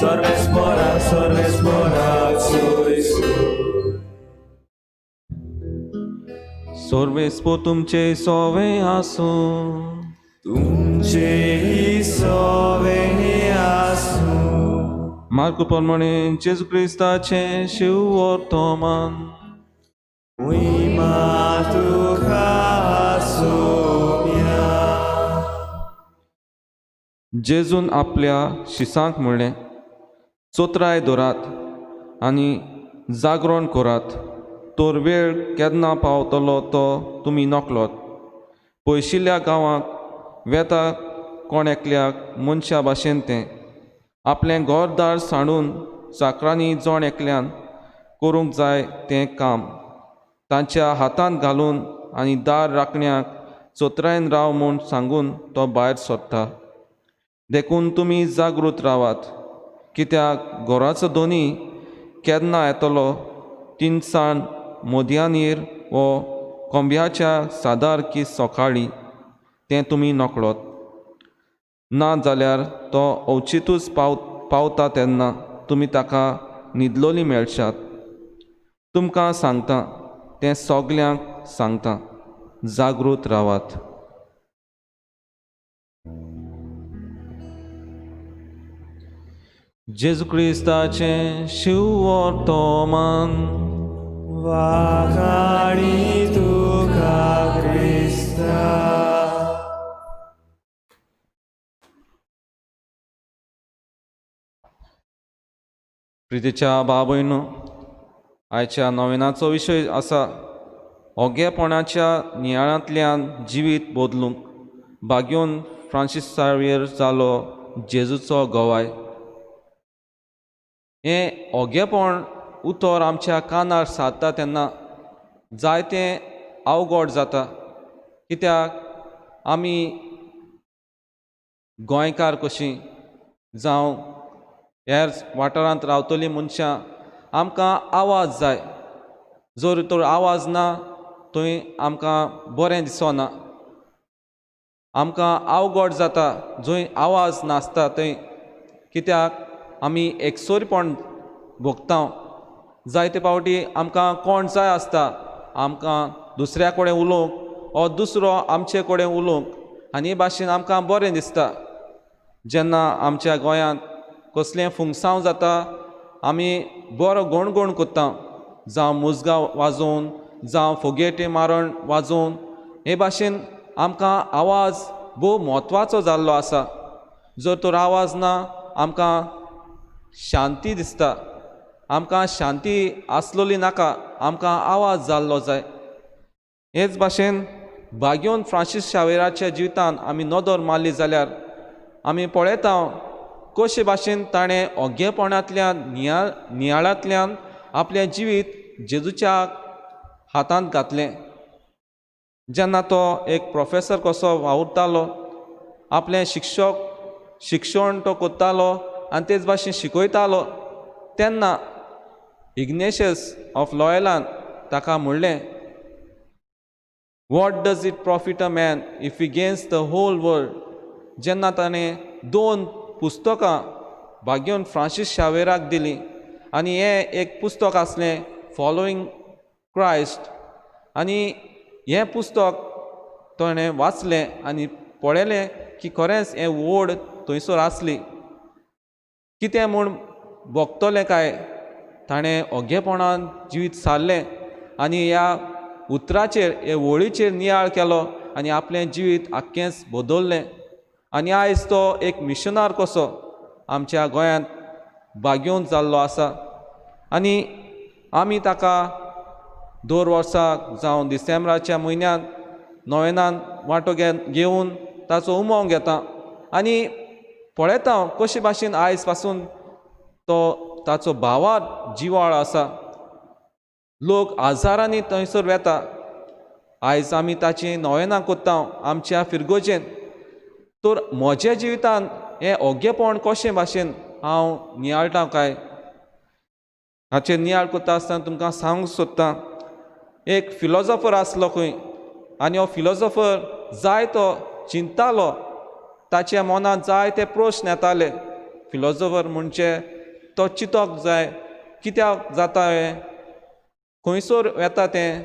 sorvespora, sorvespora, soy. सोर्वेस्पो तुमचे सोवें आसूं. तुमचे सोवें आसूं. मार्क प्रमाणे जेजू क्रिस्ताचें शिव वर्तमान. उइमा तुका सोम्या. जेजून आपल्या शिसांक म्हणलें, चोत्राय दवरात आनी जागरण करात, तर वेळ केन्ना पावतलो तो तुमी नकलोत. पयशिल्ल्या गांवांक वेता कोण एकल्याक मनशा भाशेन तें आपलें घरदार सांडून चाकरांनी जोण एकल्यान करूंक जाय तें काम तांच्या हातांत घालून आनी दार राखण्याक चोत्रायन राव म्हूण सांगून तो भायर सरता. देखून तुमी जागृत रावात, कित्याक घराचो दोनी केन्ना येतलो तिनसाण मोदयांनीर वो कोंब्याच्या सादार की सकाळी तें तुमी नकळोत. ना जाल्यार तो अवचितूच पावता तेन्ना तुमी ताका न्हिदलोली मेळशात. तुमकां सांगता तें सगल्यांक सांगता, जागृत रावात. जेजू क्रिस्ताचें शिव वर्तमान. वाखाणी तुका क्रिस्ता. प्रितीच्या बाबयनो, आयच्या नोवेनाचो विशय आसा ओगेपणाच्या नियाळांतल्यान जिवीत बदलूंक. भाग्योन फ्रांसीस सावेर जालो जेजूचो गोवाय. हें ओगेपण उतर आमच्या कानार सादता तेन्ना जायतें अवघड जाता, कित्याक आमी गोंयकार कशीं जावं हेर वाठारांत रावतलीं मनशां आमकां आवाज जाय. जर तर आवाज ना थंय आमकां बरें दिसना. आमकां अवघड जाता जंय आवाज नासता थंय, कित्याक आमी एकसोरीपण भोगता. जायते फावटी आमकां कोण जाय आसता आमकां दुसऱ्या कडेन उलोवंक वा दुसरो आमचे कडेन उलोवंक, आनी हे भाशेन आमकां बरें दिसता. जेन्ना आमच्या गोंयांत कसलें फुंगसांव जाता आमी बरो गोणगोण कोत्ता, जावं मुजगांव वाजोवन जावं फोगेटे मारण वाजोवन. हे भाशेन आमकां आवाज भोव म्हत्वाचो जाल्लो आसा. जर तर आवाज ना आमकां शांती दिसता. आमकां शांती आसलोली नाका, आमकां आवाज जाल्लो जाय. हेच भाशेन भाग्योन फ्रांसीस शावेराच्या जिवितान आमी नदर मारली जाल्यार आमी पळयता कशे भाशेन ताणें ओग्गेपणांतल्यान नियाळांतल्यान आपलें जिवीत जेजूच्या हातांत घातलें. जेन्ना तो एक प्रोफेसर कसो वावुरतालो, आपलें शिक्षण तो कोत्तालो आनी तेच भाशेन शिकयतालो, तेन्ना इग्नेशियस ऑफ लॉयलान ताका म्हणलें, what does it profit a man if he gains the whole world. जेन्ना ताणें 2 पुस्तकां भाग्योन फ्रांसीस शावेराक दिलीं आनी हें एक पुस्तक आसलें फॉलोईंग क्रायस्ट, आनी हें पुस्तक ताणें वाचलें आनी पळयलें की खरेंच हें वोड थंयसर आसली. कितें म्हूण भोगतलें काय ताणें ओग्गेपणान जिवीत सारलें आनी ह्या उतराचेर हे वळीचेर नियाळ केलो आनी आपलें जिवीत आख्खेंच बदल्लें. आनी आयज तो एक मिशनार कसो आमच्या गोंयांत भाग्योन जाल्लो आसा. आनी आमी ताका दर वर्साक जावं डिसेंबराच्या म्हयन्यांत नोवेनान वांटो घेवन ताचो उमोग घेता आनी पळयता कशे भाशेन आयज पासून तो ताचो भावार जिवाळ आसा. लोक हजारांनी थंयसर वेता. आयज आमी ताची नोवेनां कोत्ता आमच्या फिरगोजेन. तर म्हज्या जिवितान हें ओग्गेपण कशें भाशेन हांव नियाळटां काय हाचेर नियाळ कोत्ता आसतना तुमकां सांगूंक सोदतां. एक फिलॉसॉफर आसलो खंय आनी हो फिलॉसॉफर जायतो चिंततालो. ताच्या मनांत जायते प्रस्न येताले. फिलॉसॉफर म्हणजे तो चिंतोंक जाय कित्याक जाता हें, खंयसर येता तें,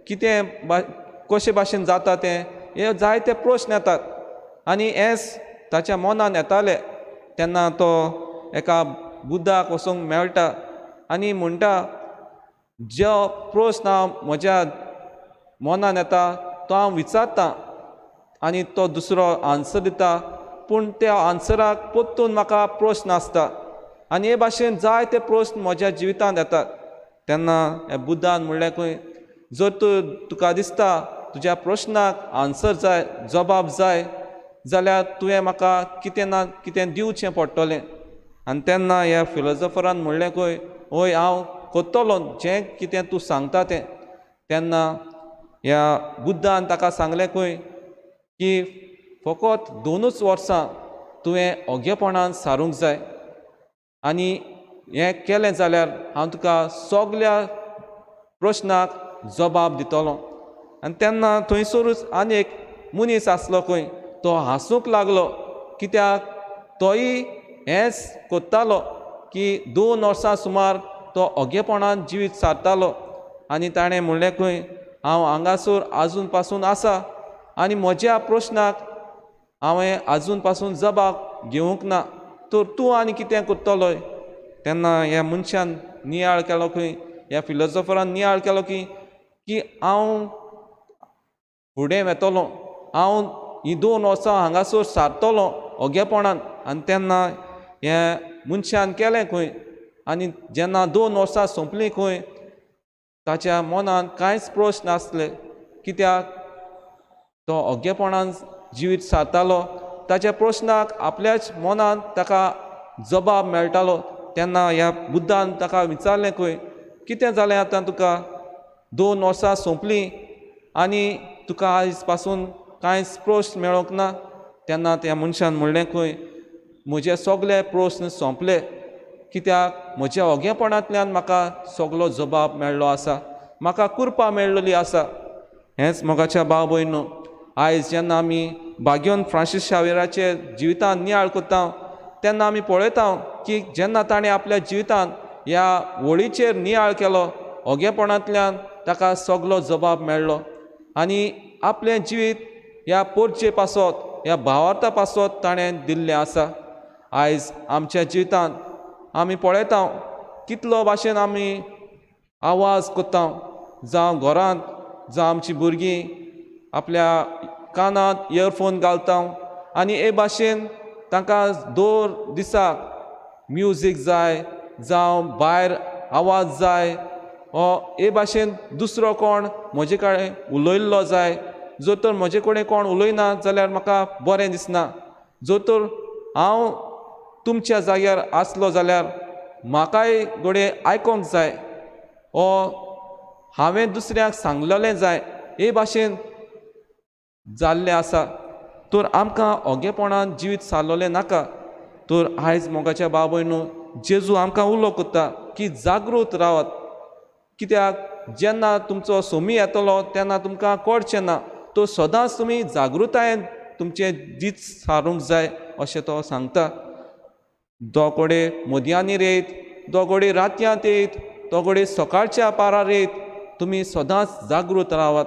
कितें कशे भाशेन जाता तें, हे जायते प्रस्न येतात. आनी हेंच ताच्या मनान येतालें तेन्ना तो एका बुद्धाक वचूंक मेळटा आनी म्हणटा, जो प्रस्न हांव म्हज्या मनान येता तो हांव विचारतां आनी तो दुसरो आन्सर दिता, पूण त्या आन्सराक परतून म्हाका प्रस्न आसता. आनी हे भाशेन जायते प्रस्न म्हज्या जिवितांत येतात. तेन्ना हे बुद्धान म्हणलें खंय, जर तुका दिसता तुज्या प्रस्नाक आन्सर जाय, जबाब जाय, जाल्यार तुवें म्हाका कितें ना कितें दिवचें पडटलें. आनी तेन्ना ह्या फिलॉसॉफरान म्हणलें खंय, हय हांव कोत्तलो जें कितें तूं सांगता तें. तेन्ना ह्या बुद्धान ताका सांगलें खंय की फकत 2च वर्सां तुवें ओग्गेपणान सारूंक जाय आनी हें केलें जाल्यार हांव तुका सगल्या प्रस्नाक जबाब दितलो. आनी तेन्ना थंयसरूच आनी एक मनीस आसलो खंय, तो हांसूंक लागलो, कित्याक तोय हेंच कोत्तालो की 2 वर्सां सुमार तो ओग्गेपणान जिवीत सारतालो. आनी ताणें म्हणलें खंय, हांव हांगासर आजून पासून आसा आनी म्हज्या प्रस्नाक हांवें आजून पासून जबाब घेवंक ना, तर तूं आनी कितें कोत्तलोय. तेन्ना ह्या मनशान नियाळ केलो खंय, ह्या फिलॉसॉफरान नियाळ केलो की हांव फुडें वेतलो, हांव ही 2 वर्सां हांगासर सारतलो ओग्गेपणान. आनी तेन्ना ह्या मनशान केलें खंय. आनी जेन्ना 2 वर्सां सोंपलीं खंय, ताच्या मनान कांयच प्रस्न नासले, कित्याक तो ओग्गेपणान जिवीत सारतालो. ताच्या प्रश्नाक आपल्याच मनान ताका जबाब मेळटालो तेन्ना ह्या बुद्धान ताका विचारलें खंय कितें जालें आतां तुका 2 वर्सां सोंपलीं आनी तुका आयज पासून कांयच प्रश्न मेळोंक ना तेन्ना त्या मनशान म्हणलें खंय म्हजे सगळे प्रश्न सोंपले कित्याक म्हज्या ओगेपणांतल्यान म्हाका सगळो जबाब मेळ्ळो आसा म्हाका कुरपा मेळ्ळली आसा. हेंच मोगाच्या भाव भयणो आयज जेन्ना आमी बागेवन फ्रांसीस शावेराचे जिवितांत नियाळ कोत्ता तेन्ना आमी पळयता की जेन्ना ताणें आपल्या जिवितांत ह्या वळीचेर नियाळ केलो ओगेपणांतल्यान ताका सगळो जबाब मेळ्ळो आनी आपलें जिवीत ह्या पोरचे पासत ह्या भावार्था पासत ताणें दिल्लें आसा. आयज आमच्या जिवितांत आमी पळयता कितलो भाशेन आमी आवाज कोत्ता जावं घरांत जावं आमचीं भुरगीं आपल्या कानांत इयरफोन घालता आनी हे भाशेन तांकां दर दिसाक म्युजीक जाय जावं भायर आवाज जाय हो हे भाशेन दुसरो कोण म्हजे कडेन उलयल्लो जाय जर तर म्हजे कडेन कोण उलयना जाल्यार म्हाका बरें दिसना. जर तर हांव तुमच्या जाग्यार आसलो जाल्यार म्हाकाय घोडे आयकोंक जाय ओ हांवें दुसऱ्याक सांगलेलें जाय हे भाशेन जाल्लें आसा. तर आमकां ओगेपणान जिवीत सारलोलें नाका. तर आयज मोगाच्या भाव भयणो जेजू आमकां उलो कोत्ता की जागृत रावात कित्याक जेन्ना तुमचो सोमी येतलो तेन्ना तुमकां कळचें ना. तो सदांच तुमी जागृतायेन तुमचें दीस सारूंक जाय अशें तो सांगता. दोगोडे मदयांनी येयत दोगोडे रातयांत येयत दोगोडे सकाळच्या पारार येयत तुमी सदांच जागृत रावात.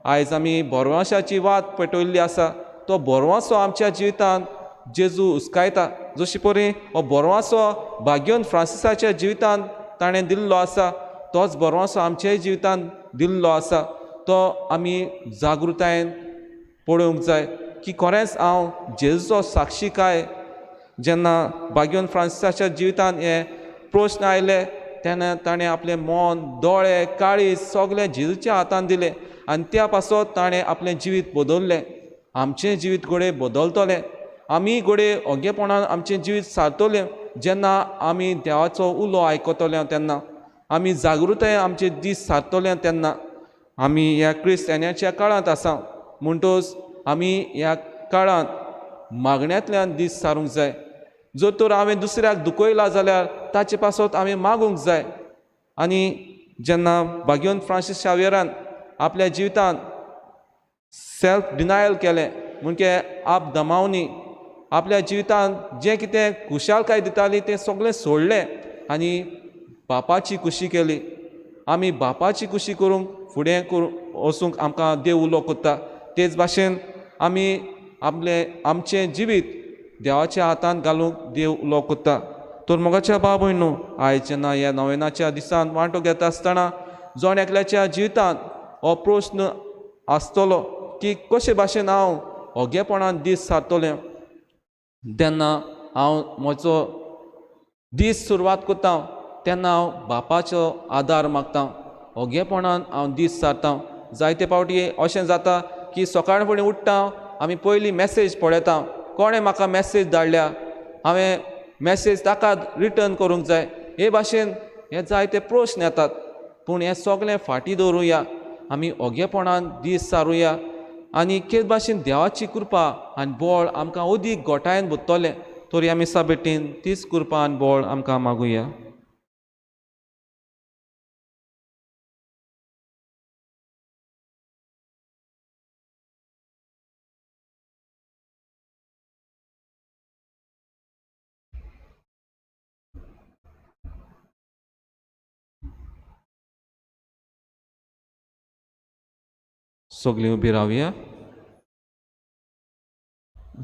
आयज आमी बोरवांशाची वाट पेटयल्ली आसा. तो बोरवांसो आमच्या जिवितांत जेजू उस्कायता जशे परी हो बोरवांसो बागेवन फ्रांसिसाच्या जिवितांत ताणें दिल्लो आसा तोच बोरवांसो आमच्याय जिवितांत दिल्लो आसा. तो आमी जागृतायेन पळोवंक जाय की खरेंच हांव जेजूचो साक्षी काय. जेन्ना बागेवन फ्रांसिसाच्या जिवितांत हे प्रश्न आयले तेन्ना ताणें आपलें मन दोळे काळीज सगळें जेजूच्या हातांत दिलें आनी त्या पासत ताणें आपलें जिवीत बदल्लें. आमचें जिवीत घोडे बदलतलें आमी घोडे ओगेपणान आमचें जिवीत सारतलें जेन्ना आमी देवाचो उलो आयकतले तेन्ना आमी जागृताय आमचे दीस सारतले तेन्ना. आमी ह्या क्रिस्तान्याच्या काळांत आसा म्हणटच आमी ह्या काळांत मागण्यांतल्यान दीस सारूंक जाय. जर तर हांवें दुसऱ्याक दुखयला जाल्यार ताचे पासत आमी मागूंक जाय. आनी जेन्ना बागेवन फ्रांसीस शावेरान आपल्या जिवितांत सेल्फ डिनायल केलें म्हणजे आप दमावनी आपल्या जिवितांत जें कितें खुशालकाय दिताली तें सगळें सोडलें आनी बापाची खुशी केली. आमी बापाची खुशी करूंक फुडें वचूंक आमकां देव उलो कोत्ता. तेच भाशेन आमी आमचें जिवीत देवाच्या हातांत घालूंक देव उलो कोत्ता. तर मोगाच्या भाव भयणो आयज जेन्ना ह्या नोवेनाच्या दिसान वांटो घेता आसतना जोण एकल्याच्या जिवितांत हो प्रश्न आसतलो की कशे भाशेन हांव ओगेपणान दीस सारतलें तेन्ना हांव म्हजो दीस सुरवात कोत्ता तेन्ना हांव बापाचो आदार मागतां. ओगेपणान हांव दीस सारतां. जायते फावटी अशें जाता की सकाळ फुडें उठ्ठा आमी पयली मॅसेज पळयता कोणें म्हाका मॅसेज धाडल्या हांवें मॅसेज ताका रिटर्न करूंक जाय हे भाशेन हे जायते प्रश्न येतात. पूण हें सगळें फाटीं दवरुया आमी ओगेपणान दीस सारुया आनी के भाशेन देवाची कृपा आनी बळ आमकां अदीक गोठायेन भरतलें. तर ह्या मिसा बेटीन तीच कृपा आनी बळ आमकां मागुया. सगलीं उबी रावया.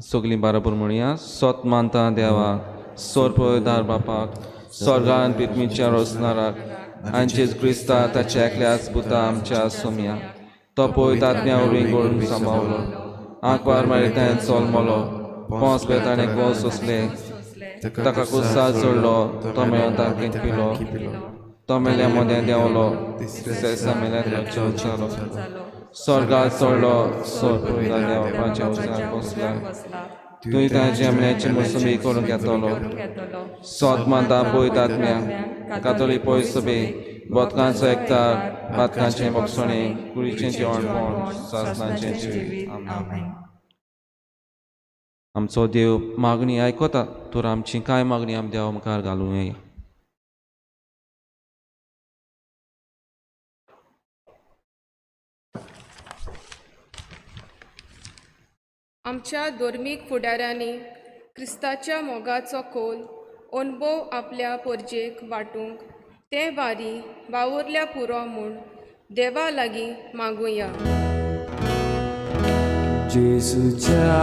सगलीं बराबर म्हणया. सोत मानता देवाक सोरपयदार बापाक स्वर्गान पितमीच्या रोसनाराक आनी जेजू क्रिस्ता ताच्या एकल्याच पुता आमच्या सोम्या तो पयतात्म्या उरीक ओळून सांबाळलो आंकवार मारितायन चोलमलो पोंस बेताणे गोस सोंसले ताका कुसार जोडलो तो मेळो तारकेन पिलो तो मेल्या मोद्या देंवलो तिसऱ्या मेल्यार उच्चालो स्वर्गात चडलो सोरपयदार देवाच्या उजार बसला तुवें ताचे आमण्याची मोसंबी करून घेतलो सोतमांता पळयतात कातोलीक पळय सभे बोतकांचो एकतार बातकांचें भोगसणें कुडीचें जेवणपण सासणाचें जिवीत आमेन. आमचो देव मागणी आयकता तर आमची कांय मागणी आमी देवा मुखार घालूं येया. आमच्या धर्मीक फुडाऱ्यांनी क्रिस्ताच्या मोगाचो खोल अणभव आपल्या परजेक वांटूंक ते बारी वावुरल्या पुरो म्हूण देवा लागीं मागुया. जेसूच्या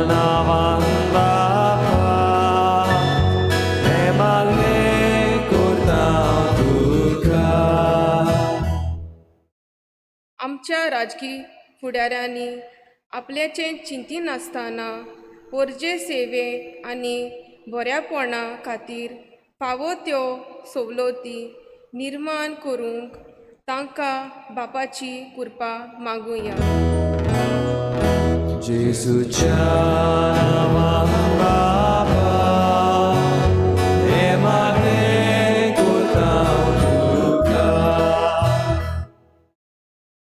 नांवान बापा हे मागणे करता तुका. आमच्या राजकी फुडाऱ्यांनी आपल्याचें चिंती नासतना परजे सेवे आनी बऱ्यापणा खातीर फावो त्यो सवलती निर्माण करूंक तांकां बापाची कृपा मागुया. जेसूच्या नांवान बापा हे मागणे करता तुका.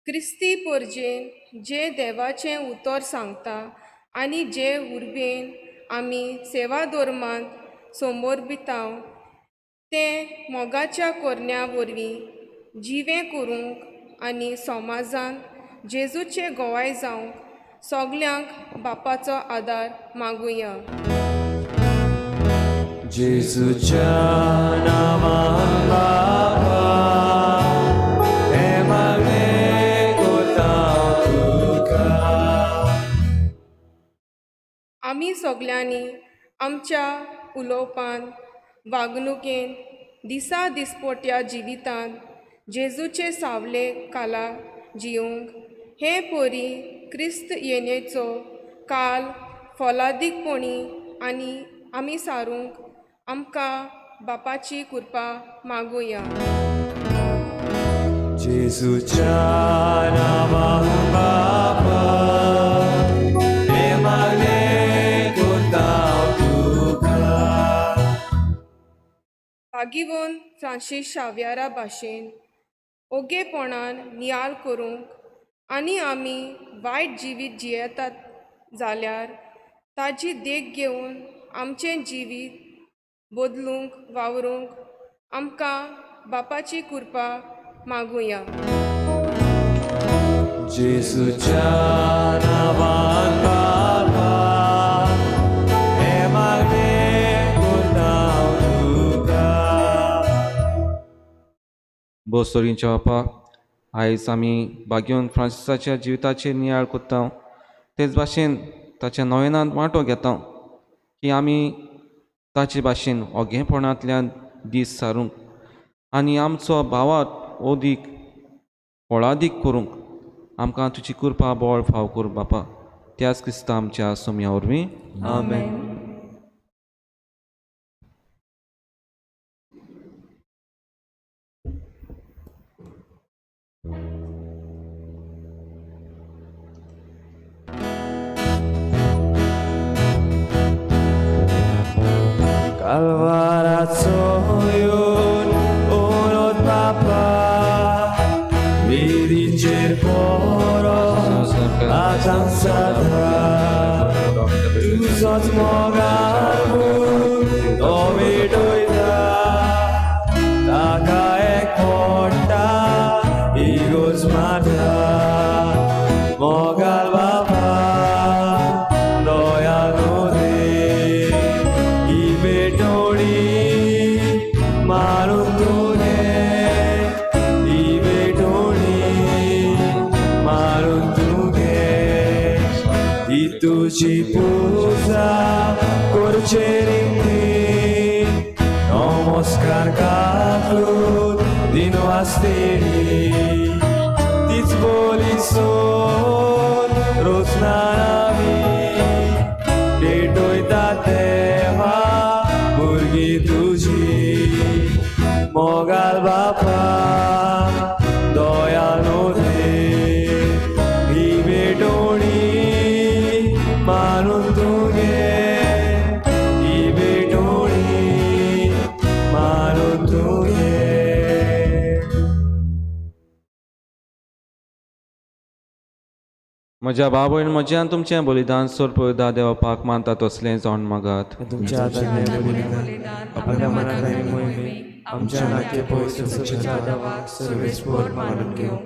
क्रिस्ती परजेन जे देवाचें उतर सांगता आनी जे उर्बेन आमी सेवा धर्मांत समोरबिताव ते मोगाच्या कोरण्या वरवीं जिवें करूंक आनी समाजांत जेजूचे गोवाय जावंक सगल्यांक बापाचो आदार मागुया. जेसूच्या नांवान बापा हे मागणे करता तुका. आमी सगल्यांनी आमच्या उलोवपान वागणुकेन दिसा दिसपोट्या जिवितांत जेजूचे सावले काला जियोंक हे पोरी क्रिस्त येणेचो काल फोलादीकपणी आनी आमी सारूंक आमकां बापाची कृपा मागुया. जेसूच्या नांवान बापा हे मागणे करता तुका. बागीवन फ्रांसीस शाव्यारा भाशेन ओगेपणान नियाल करूंक आनी आमी वायट जिवीत जियेतात जाल्यार ताजी देख घेवन आमचें जिवीत बदलूंक वावरूंक आमकां बापाची कृपा मागुया. जेसूच्या नांवान बापा हे मागणे करता तुका. बोसोरींच्या बापा आयज आमी बागेवन फ्रांसिसाच्या जिविताचेर नियाळ कोत्ता तेच भाशेन ताच्या नोवेनांत वांटो घेता की आमी ताचे भाशेन ओगेपणांतल्यान दीस सारूंक आनी आमचो भावात ओदीक फळादीक करूंक आमकां तुजी कृपा बोळ फाव कर बापा. त्याच क्रिस्ता आमच्या सोम्या वरवीं आमेन. Calvarazo yon onot papa vidicer poro atansatra tu sot mogamun dove doida taka ek porta igos mata mogal baba doyalo tuci puza corcerini nomoscar caflut din asteri tis bolison rosnanavi detoita teva burgi tuji mogal bapa doyalo de vive doni मारून तुगे म्हज्या भाव भयण म्हज्यान तुमचें बलिदान सोर पळयता देवा पाक मानता तसलें जावन मागात तुमच्या हातांतलें बलिदान आपल्या मनांतले मोहिमेक आमच्या नाट्य पवित्र सभेच्या देवाक सर्वेस्पर मानून घेवं.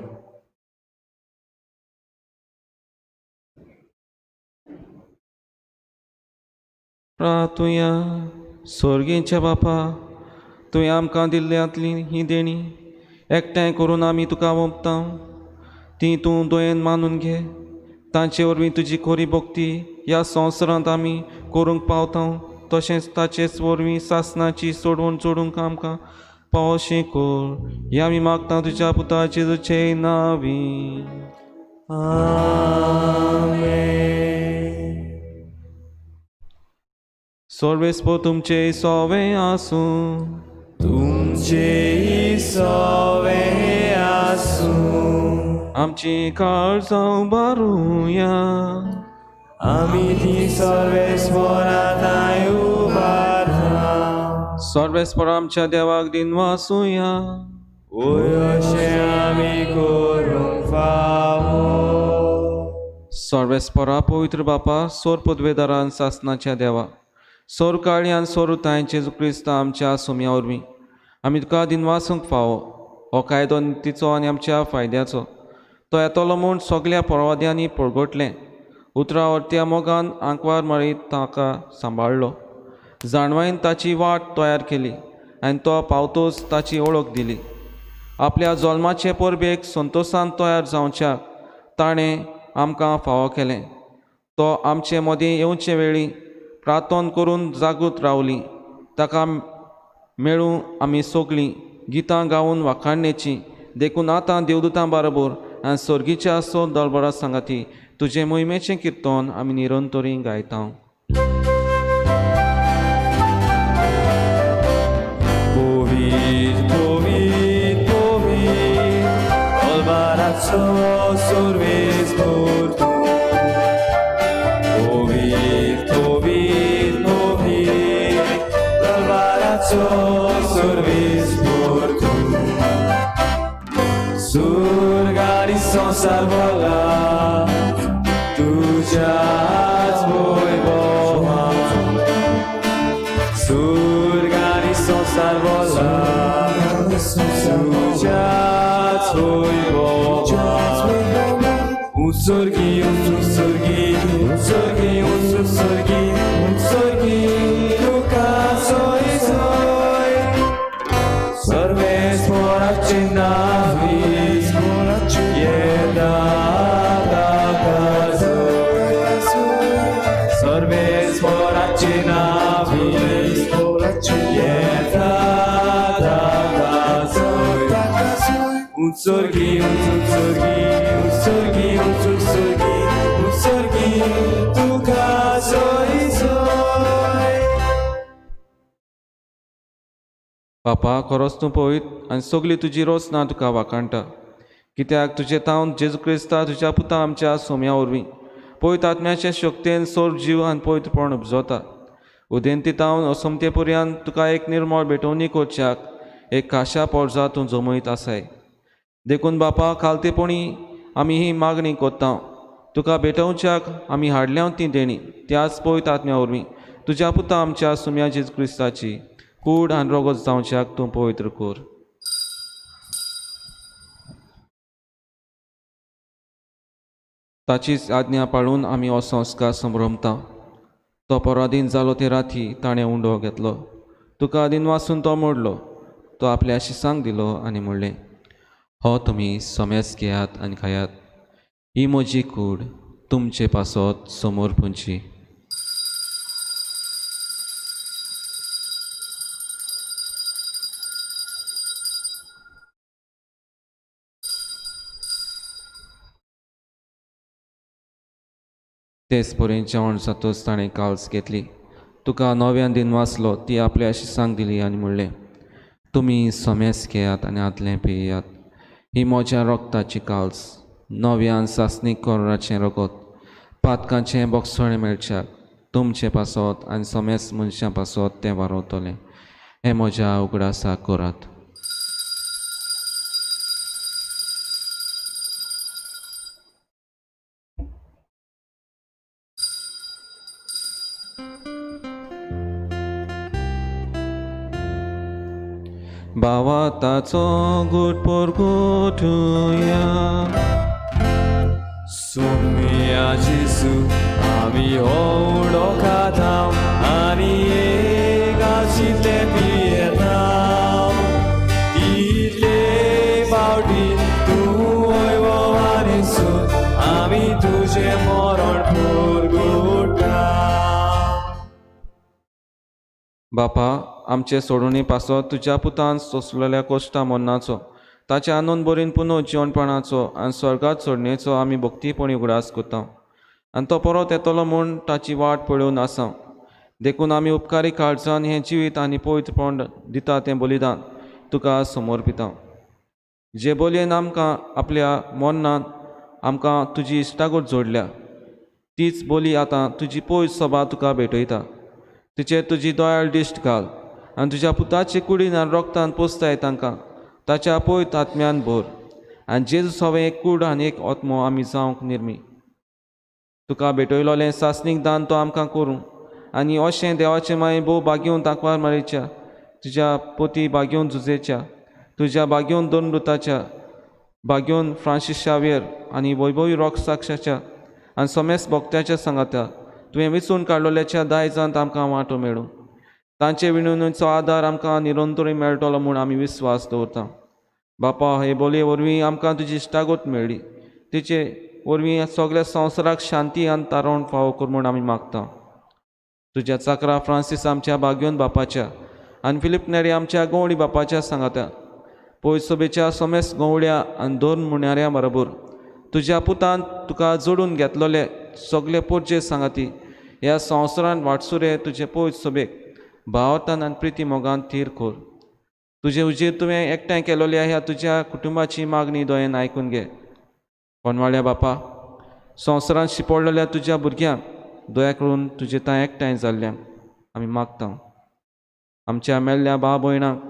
प्रार्थुया. स्वर्गीच्या बापा, तुवें आमकां दिल्ल्यांतली ही देणी एकठांय करून आमी तुका ओंपता. ती तूं दोयेन मानून घे. तांचे वरवीं तुजी खरी भक्ती ह्या संवसारांत आमी करूंक पावता. तशेंच ताचेच वरवीं सासणाची सोडवण जोडूंक आमकां पावशें कर. हें आमी मागता तुज्या पुता जेजूचे नांवी. सर्वेस्पर तुमचे सोवें आसूं. तुमचे सोवे आसूं. आमची काळजां बारुया. आमी ती सर्वेस्परांताय उबारता. सर्वेस्पर आमच्या देवाक दिन वासुया. ओय अशें आमी करूंक फावो. सर्वेस्परा पवित्र बापा, सोर पदवेदारान सासणाच्या देवा, सोर काळ्यान सोर उताय जेजू क्रिस्त आमच्या सोम्या वरवीं आमी तुका दिनवासूंक फावो. हो कायदो नितीचो आनी आमच्या फायद्याचो. तो येतलो म्हूण सगळ्या परवाद्यांनी पळगोटलें. उतरावरत्या मोगान आंकवार मारीत ताका सांबाळलो. जाणवायेन ताची वाट तयार केली आनी तो पावतोच ताची वळख दिली. आपल्या जल्माचे परबेक संतोशान तयार जावच्याक ताणें आमकां फावो केलें. तो आमचे मदीं येवचे वेळी प्रार्थना करून जागूत रावली. ताका मेळूं आमी सगळीं गितां गावन वाखाणणेची देखून आतां देवदूतां बरोबर आनी सर्गीच्या सो दरबारा सांगाती तुजे मोहिमेचें किर्तन आमी निरंतरी गायता. Povit, povit, povit, olvarazzo सर्वेस्पर तूं. Povit, povit, povit, olvarazzo सर्वेस्पर तूं. Surgari संसार भला तुझ्याच वैभवान. Surgari संसार भला तुझ्याच वैभवान. Utsorgi, utsorgi, utsorgi, utsorgi, utsorgi, तुका सोय सोय. सर्वेस्पराचे नावी येता ताका सोय. सर्वेस्पराचे नावी येता ताका सोय. उत्सर्गी, उत्सर्गी, उत्सर्गी, उत्सर्गी, उत्सर्गी, तुका सोय सोय. बापा, खरोच तूं पळयत आनी सगळी तुजी रोसना तुका वाखाणटा. कित्याक तुजें तावन जेजू क्रिस्ता तुज्या पुता आमच्या सोम्या वरवीं पवित्र आत्म्याचे शक्तीन सोर जीव आनी पवित्रपण उपजोता. उदेंती तावन असमते पर्यंत तुका एक निर्मळ भेटवणी करच्याक एक खाशा पोरजा तूं जमयत आसाय. देखून बापा, खालतेपणी आमी ही मागणी कोत्ता. तुका भेटोवच्याक आमी हाडल्या ती देणी त्याच पवित्र आत्म्या वरवीं तुज्या पुता आमच्या सोम्या जेजू क्रिस्ताची कूड आनी रोगत जावच्याक तूं पवित्र कर. ताचीच आज्ञा पाळून आमी हो संस्कार संभ्रमता. तो पराधीन जालो ते राती ताणें उंडो घेतलो. तुका आदीन वाचून तो मोडलो. तो आपल्या शिसांक दिलो आनी म्हणलें, हो तुमी सोमेस घेयात आनी खायात. ही म्हजी कूड तुमचे पासत समोर पुंची. तेच परेन जेवण जातच ताणें काल्स घेतली. तुका नव्यान दिन वाचलो ती आपल्या शिसांक दिली आनी म्हणलें, तुमी सोमेस घेयात आनी आदलें पियेयात. ही म्हज्या रोगताची काल्स, नव्यान सासणीक कोराचें रगत, पातकांचें बोगसणें मेळच्याक तुमचें पासत आनी सोमेस मनशां पासत तें वारवतलें. हें म्हज्या उगडासा करात. भावा ताचो गुटपोर गोठुया सोम्या जेसू आमी ओडो खाताव आनी एक आशिल्ले पियेताव इतले फावटी तूं वैभवान येसू आमी तुजें मरण पुरगुटा बापा आमचे सोडून पासो तुज्या पुतान सोंसलेल्या कोश्टा मरणाचो ताचे आनंद बरीन पुनो जेवणपणाचो आनी स्वर्गात सोडणेचो आमी भक्तीपणी उगडास कोता आनी तो परत येतलो म्हूण ताची वाट पळोवन आसा देखून आमी उपकारी काळजान हें जिवीत आनी पवित्रपण दिता तें बलिदान तुका समर्पिता जे बोलयेन आमकां आपल्या मरणांत आमकां तुजी इश्टागत जोडल्या तीच बोली आतां तुजी पवित्र सभा तुका भेटयता तिचेर तुजी दोयाळ दिश्ट घाल आनी तुज्या पुताचे कुडीन आनी रोगतान पोसताय तांकां ताच्या पवित्र आत्म्यान भर आनी जेजू सवें एक कूड आनी एक आत्मो आमी जावंक निर्मी तुका भेटयलोलें सासणीक दान तो आमकां करूं आनी अशें देवाचे माये भोव बागेवन तांकवार मारीच्या तुज्या पोती बागेवन झुजेच्या तुज्या बागेवन दोन रुताच्या बागेवन फ्रांसीस शावेर आनी वैभवी रॉक्साक्षाच्या आनी सोमेस भोगत्याच्या सांगात्या तुवें विचून काडलोल्याच्या दायजांत आमकां वांटो मेळूं तांचे विणवणेचो आदार आमकां निरंतरी मेळटलो म्हूण आमी विस्वास दवरता बापा हे बोलये वरवीं आमकां तुजी इश्टागत मेळ्ळी तिचे वरवीं सगळ्या संवसाराक शांती आनी तारण फावो कर म्हूण आमी मागता तुज्या चाकरा फ्रांसीस आमच्या बागेवन बापाच्या आनी फिलिप नेरी आमच्या गवळी बापाच्या सांगात्या पयस सभेच्या सोमेस गवळ्या आनी दोन मुण्याऱ्या बरोबर तुज्या पुतान तुका जोडून घेतलोले सगळे पोरचे सांगाती ह्या संवसारांत वाटसुरे तुजे पयस सभेक भावतान आनी प्रिती मोगान थीर खोर तुजे उजेर तुवें एकठांय केलोल्या ह्या तुज्या कुटुंबाची मागणी दोयेन आयकून घे कोणवाळ्या बापा संवसारांत शिपडलेल्या तुज्या भुरग्यांक दया करून तुजे थंय एकठांय जाल्ल्यांक आमी मागता आमच्या मेल्ल्या भाव भयणांक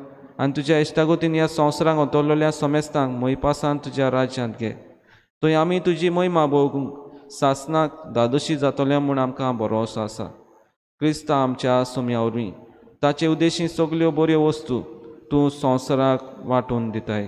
आनी तुज्या इश्टागतीन ह्या संवसारांत उतरलेल्या सोमेस्तांक मोयपासान तुज्या राज्यांत घे थंय आमी तुजी महिमा भोगूंक सासनाक दादोशी जातले म्हूण आमकां भरोसो आसा क्रिस्ता आमच्या सोम्या वरवीं ताचे उद्देशी सगल्यो बऱ्यो वस्तू तूं संवसाराक वांटून दिताय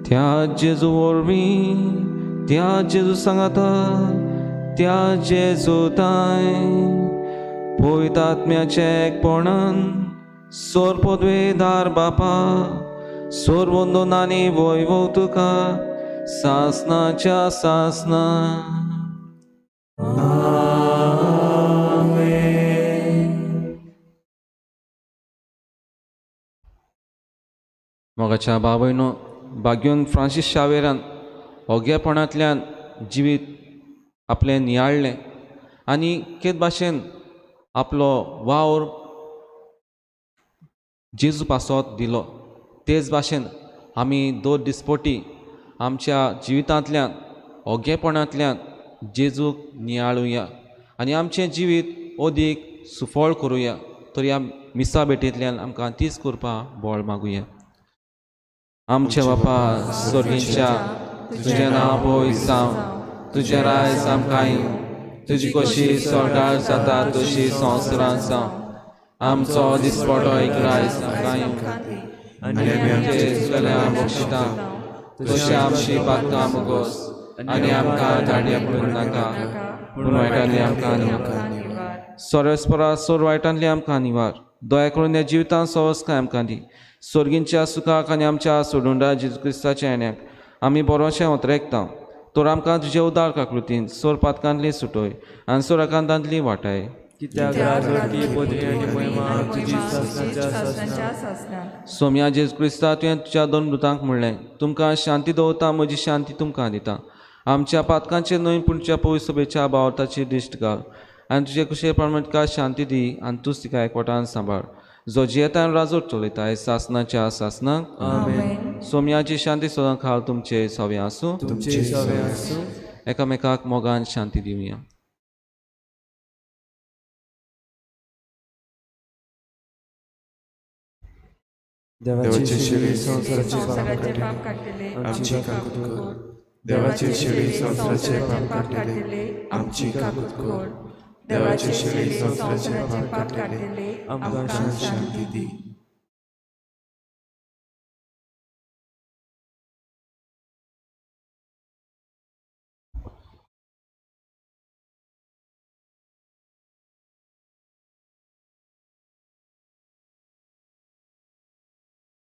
त्या जेजू वरवीं त्या जेजू सांगाता त्या जेजू ताय पवित्र आत्म्याचे एकपणान सोर पदवेदार बापा सोर वंदनानी वैभव तुका सासनाच्या सासना मोगाच्या बाबयनो बागेवन फ्रांसीस शावेरान ओग्यापणांतल्यान जिवीत आपलें नियाळ्ळें आनी केद भाशेन आपलो वावर जेजू पासत दिलो तेच भाशेन आमी दोन दिसपोटी आमच्या जिवितांतल्यान ओगेपणांतल्यान जेजूक नियाळुया आनी आमचें जिवीत अदीक सुफळ करुया तर ह्या मिसा भेटेंतल्यान आमकां तीच करपा बोळ मागुया आमचे बापा स्वर्गींच्या तुजें नांव पवित्र जावं तुजें रायज आमकां येवं तुजी कशी स्वर्गार जाता तशी संवसारांत जावं आमचो दिसपटो एक रायज आमकां येवं आनी आमचे बक्षिता तशी आमची पातकां मुगोस आनी आमकां धाडया पडूं नाका पूण वायटांतली आमकां निवार सर्वेस्परा सोर वायटांतली आमकां निवार दया करून ह्या जिवितांत सवस्काय आमकां दी स्वर्गींच्या सुखाक आनी आमच्या सोडूंडा जेजू क्रिस्ताच्या येण्याक आमी बरोवशें उतरेकता तर आमकां तुजे उदार काकृतीन सोर पातकांतली सुटोय आनी सोर आकांतांतली वाटाय सोम्या जेजू क्रिस्ता तुवें तुज्या दोन मृतांक म्हणलें तुमकां शांती दवरता म्हजी शांती तुमकां दिता आमच्या पातकांचेर न्हय पूण तुज्या पवित्र सभेच्या भावताची दिश्ट घाल आनी तुजे कुशे प्रमाण तुका शांती दी आनी तूंच तिका एकवटान सांबाळ जो जियेता आनी राजोर चलयताय सासनाच्या सासनाक सोम्याची शांती सदां खाल तुमचे सवे आसूं एकामेकाक मोगान शांती दिवया देवाचे शिवे संसाराचे पाप काडटले आमची काकूत कर देवाचे शिळे संवसाराचे पाप काढलेले आमची काकूत कोड. देवाचे शिळे संवसाराचे पाप काढलेले आमकां शांती दी.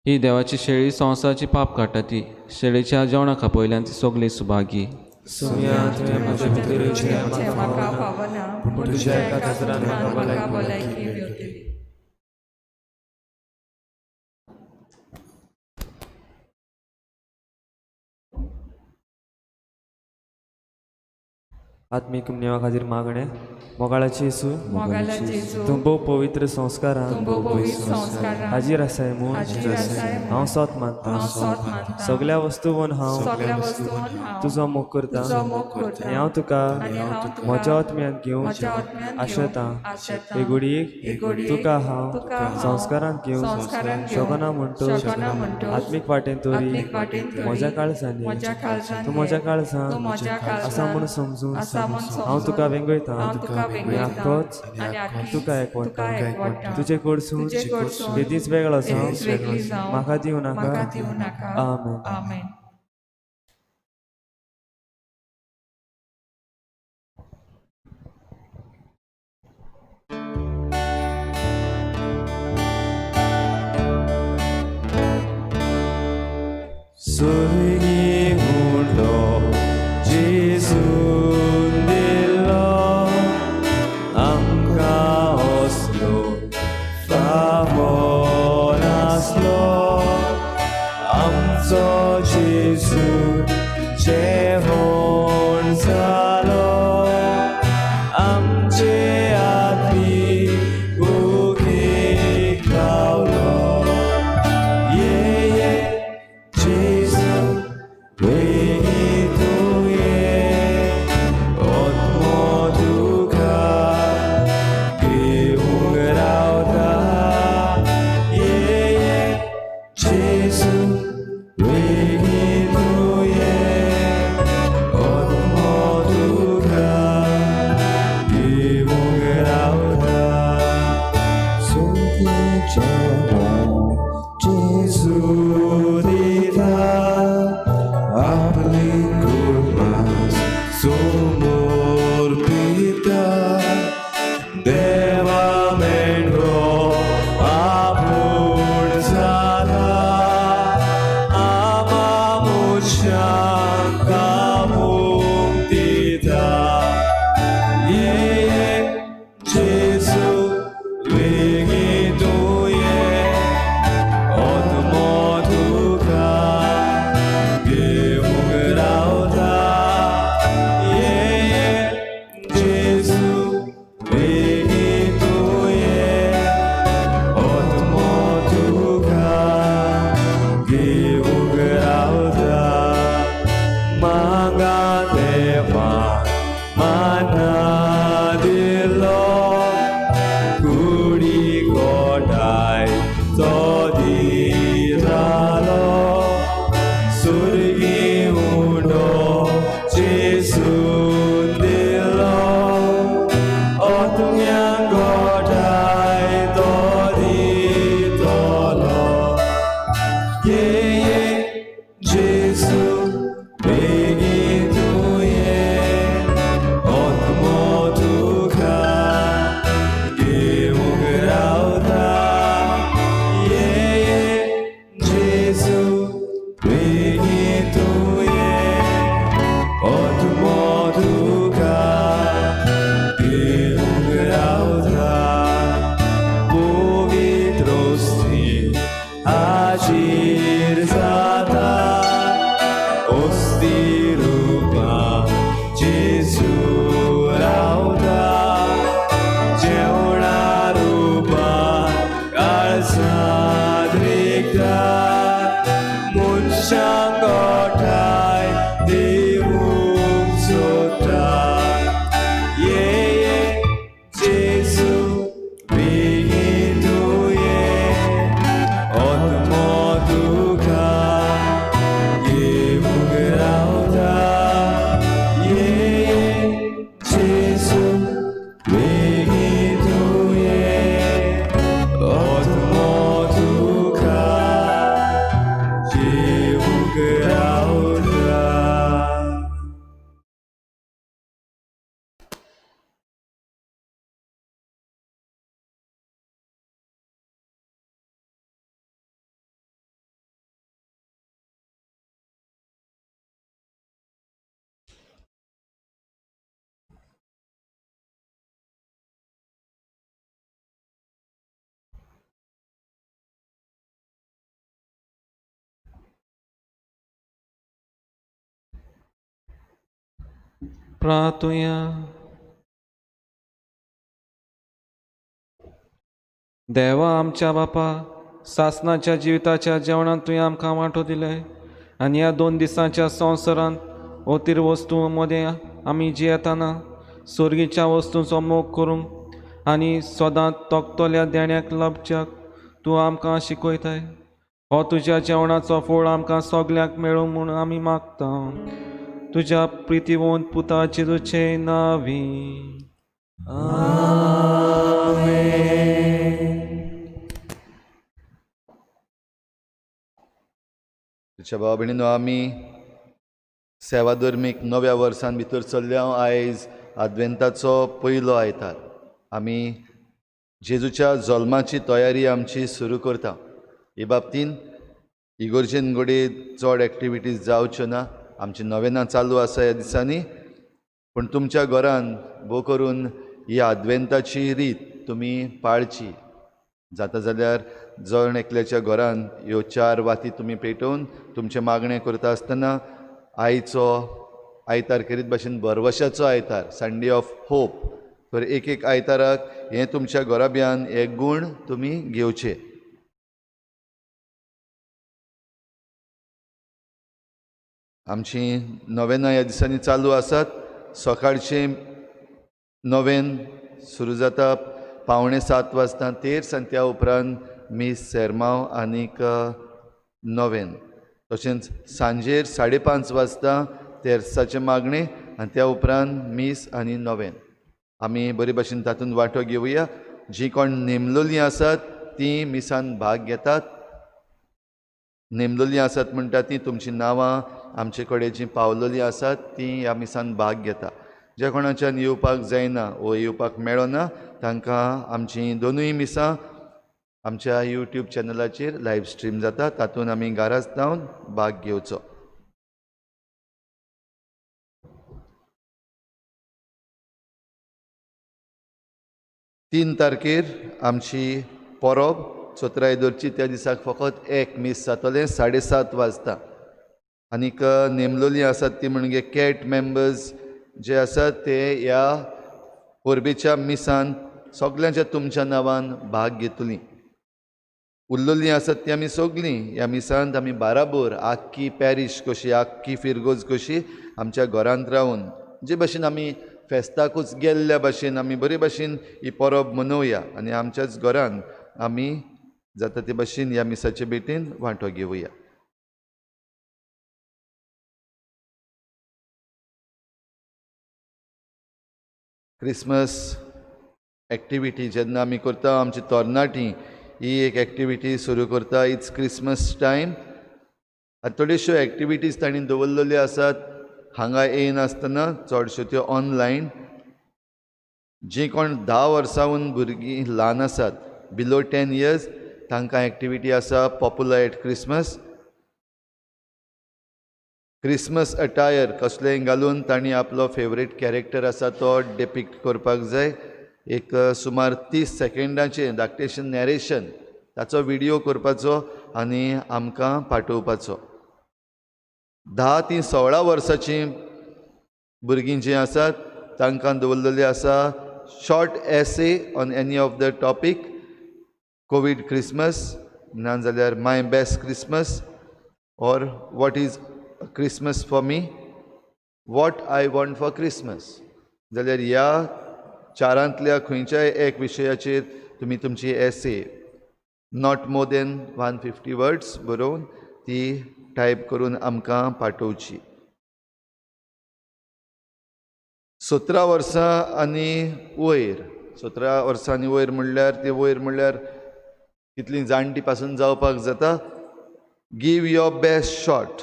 ही देवाची शेळी संवसाराची पाप काडटा ती. शेळीच्या जेवणा खापयल्यान ती सगळी सुभागी. सुया तुवें म्हज्या भितरूचे म्हाका पावना, पूण तुज्या एका कातरान म्हाका भलायकी मेळटली. आत्मीक निवा खातीर मागणे. मोगाळाचे येसू, तुंबो पवित्र संस्कारान हाजीर आसाय म्हूण हांव सोत मानता. सगळ्या वस्तूवन हांव तुजो मोग करता आनी हांव तुका म्हज्या आत्म्यान घेवन आशेतां. हे घडयेक तुका हांव संस्कारान घेवन शोभना म्हणटो आत्मीक वाटेन तोरी म्हज्या काळजांनी तूं म्हज्या काळजान आसा म्हूण समजून हांव तुका वेंगयता आनी आख्खोच तुका एकवटा. तुजे कडसून बेदीच वेगळो जावं म्हाका दिवं नाका. आमेन. सुरगी हुंडो जेसून दिलो आमकां असलो फावो नासलो. आमचो जेसू जेवण जालो आमचे आदमी उगीक गावलो. ये जेसू बेगीन तूं ये आत्मो तुका घेवूंक रावता. ये जेसू बेगीन तूं ये आत्मो तुका घेवूंक रावता. जेसू दिता आपली कुर्बान समोर पिता. देवा मेंढरो आपूण जाला आमा मोशांक कामूक दिता. ये जेसू बेगीन तूं ये आत्मो तुका घेवूंक रावता. ये जेसू बेगीन तूं ये आत्मो तुका घेवूंक रावता. मागा देवान माना दिलो कुडी कोटाय तो दिरालो. सुरगी उडो जेसून दिलो आत्म्यांक कोटाय तो दितलो. ये जेसू बेगीन तूं ये प्रार्थुया. देवा आमच्या बापा, सासणाच्या जिविताच्या जेवणांत तुवें आमकां वांटो दिले आनी ह्या 2 दिसांच्या संवसारांत ओतीर वस्तू मदें आमी जियेताना सर्गीच्या वस्तूंचो मोग करूंक आनी सदांच तोखतोल्या देण्याक लाभच्याक तूं आमकां शिकयताय. हो तुज्या जेवणाचो फळ आमकां सगल्यांक मेळूं म्हूण आमी मागता. तुज्या प्रितीवंत पुता जेजूचे नांवी. तुझ्या भावा भयणीनो, आमी सेवा धर्मीक नव्या वर्सान भितर चल्ल्या. आयज आद्वेंताचो पयलो आयतार. आमी जेजूच्या जल्माची तयारी आमची सुरू करता. हे बाबतीन इगोर्जेन घडये चड एक्टिविटीज जावच्यो ना. आमची नवेनां चालू आसा ह्या दिसांनी. पूण तुमच्या घरान भोव करून ही आद्वेंताची रीत तुमी पाळची. जाता जाल्यार जण एकल्याच्या घरान ह्यो 4 वाती तुमी पेटोवन तुमचें मागणें करता आसतना आयचो आयतार करीत भाशेन भरवशाचो आयतार, संडे ऑफ होप, तर एक आयताराक हें तुमच्या घराब्यान हे गूण तुमी घेवचे. आमची नवेनां ह्या दिसांनी चालू आसात. सकाळचें नवेन सुरू जाता 6:45 वाजता. तेर संत्या उपरांत मीस सेरमांव आनीक नवेन. तशेंच सांजेर 5:30 वाजता तेर्साचें मागणें आनी त्या उपरांत मीस आनी नवेन. आमी बरे भाशेन तातूंत वांटो घेवया. जीं कोण नेमलोलीं आसात तीं मिसान भाग घेतात. नेमलोलीं आसात म्हणटा तीं तुमचीं नांवां आमचे कडेन जीं पावलोलीं आसात तीं ह्या मिसान भाग घेता. ज्या कोणाच्यान येवपाक जायना वो येवपाक मेळना तांकां आमचीं 2 मिसां आमच्या यूट्यूब चॅनलाचेर लायव्ह स्ट्रीम जाता. तातूंत आमी घारास्तावन भाग घेवचो. तीन तारखेर आमची परब चोत्रायदोरची. त्या दिसाक फकत एक मीस जातलें 7:30 वाजता. आनीक नेमलोलीं आसात ती म्हणजे कॅट मेंबर्स जे आसात ते ह्या परबेच्या मिसान सगल्यांच्या तुमच्या नांवान भाग घेतलीं. उरलोलीं आसात ती आमी सगलीं ह्या मिसांत आमी बाराबोर आख्खी पॅरीश कशी, आख्खी फिरगोज कशी आमच्या घरांत रावून जे भाशेन आमी फेस्ताकूच गेल्ल्या भाशेन आमी बरे भाशेन ही परब मनोवया आनी आमच्याच घरान आमी जाता ते भाशेन ह्या मिसाचे भेटेन वांटो घेवया. क्रिसमस एक्टिविटी जेन्ना आमी करता, आमची तरणाटीं ही एक एक्टिविटी सुरू करता. It's Christmas time. आनी थोड्योश्यो एक्टिविटीज तांणी दवरलेल्यो आसात हांगा येनासतना, चडश्यो त्यो ऑनलायन. जीं कोण 10 वर्सांहून भुरगीं ल्हान आसात, बिलो 10 years, तांकां एक्टिविटी आसा popular eight Christmas. Christmas attire कसलेंय घालून तांणी आपलो फेवरेट कॅरेक्टर आसा तो डेपिक्ट करपाक जाय. एक सुमार 30 सेकंडाचें धाकटेशें नॅरेशन ताचो व्हिडियो करपाचो आनी आमकां पाठोवपाचो. 10 ते 16 वर्सांचीं भुरगीं जीं आसात तांकां दवरलेलें आसा short essay on any of the topic. Covid Christmas, नाजाल्यार my best Christmas, or what is Christmas for me, what I want for Christmas. जाल्यार ह्या चारांतल्या खंयच्याय एक विशयाचेर तुमी तुमची essay not more than 150 words बरोवन ती टायप करून आमकां पाठोवची. 17 वर्सां आनी वयर, 17 वर्सां आनी वयर म्हणल्यार ते वयर म्हणल्यार कितलीं जाणटी पासून जावपाक जाता. Give your best shot.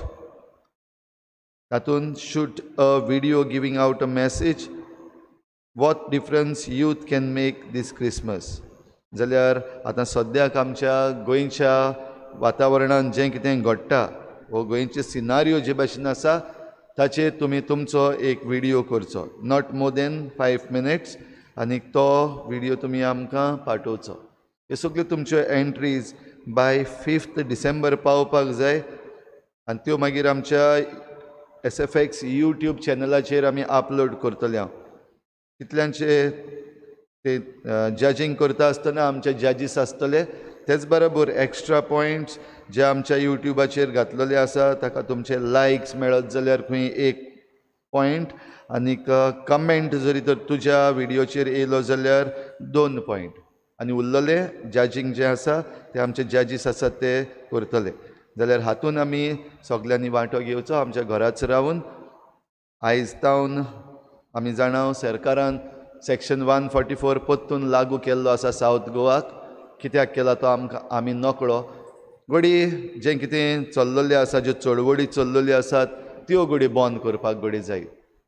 तातूंत shoot a video giving out a message what difference youth can make this Christmas. जाल्यार आतां सद्याक आमच्या गोंयच्या वातावरणान जें कितें घडटा वो गोंयचे सिनारियो जे भाशेन आसा ताचेर तुमी तुमचो एक व्हिडियो करचो, नॉट मोर देन 5 minutes, आनी तो व्हिडियो तुमी आमकां पाठोवचो. ह्यो सगल्यो तुमच्यो एंट्रीज बाय 5th December पावपाक जाय आनी त्यो मागीर आमच्या SFX यूट्यूब चॅनलाचेर आमी अपलोड करतले हांव. कितल्यांचे ते जजींग करता आसतना आमचे जजीस आसतले, तेच बरोबर एक्स्ट्रा पॉयंट्स जे आमच्या यूट्यूबाचेर घातलेले आसा ताका तुमचे लायक्स मेळत जाल्यार खंय 1 पॉयंट आनीक कमेंट जरी तर तुज्या व्हिडिओचेर येयलो जाल्यार 2 पॉयंट आनी उरलेले जजींग जे आसा ते आमचे जजीस आसात ते करतले. जाल्यार हातून आमी सगल्यांनी वांटो घेवचो आमच्या घराच रावन. आयज तावन आमी जाणां सरकारान सेक्शन 144 परतून लागू केल्लो आसा सावथ गोवाक. कित्याक केला तो आमी नकळो. घडी जें कितें चल्लेलें आसा, ज्यो चळवळी चल्लेल्यो आसात त्यो घडी बंद करपाक घडी जाय.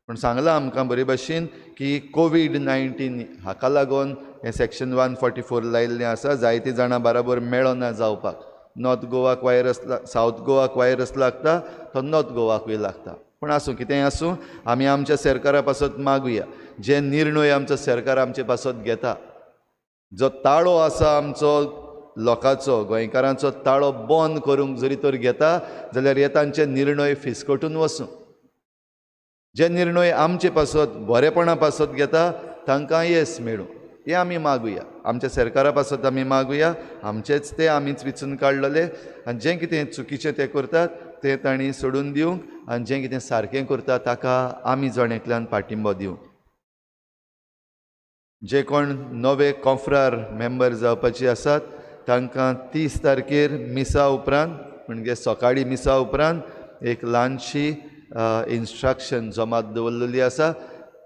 पूण सांगलां आमकां बरे भाशेन की कोविड-19 हाका लागून हें सेक्शन 144 लायिल्लें आसा. जायतीं जाणां बराबर मेळना जावपाक. नॉर्थ गोवाक वायरस सावथ गोवाक वायरस लागता तो नॉर्थ गोवाकूय लागता. पूण आसूं कितेंय आसूं, आमी आमच्या सरकारा पासत मागुया जे निर्णय आमचो सरकार आमचे पासत घेता, जो ताळो आसा आमचो लोकांचो गोंयकारांचो ताळो बंद करूंक जरी तर घेता जाल्यार हे तांचे निर्णय फिसकटून वचूं. जे निर्णय आमचे पासत बरेपणा पासत घेता तांकां येस मेळूं हें आमी मागुया. आमच्या सरकारा पासत आमी मागुया. आमचेच ते आमीच विचून काडलेले आनी जें कितें चुकीचें ते करतात तें तांणी सोडून दिवंक आनी जें कितें सारकें करता ताका आमी जणेकल्यान पाठिंबो दिवंक. जे कोण नवे कॉफ्रार मेंबर जावपाचे आसात तांकां 30 तारखेर मिसा उपरांत म्हणजे सकाळीं मिसा उपरांत एक ल्हानशी इन्स्ट्रक्शन जमात दवरलेली आसा.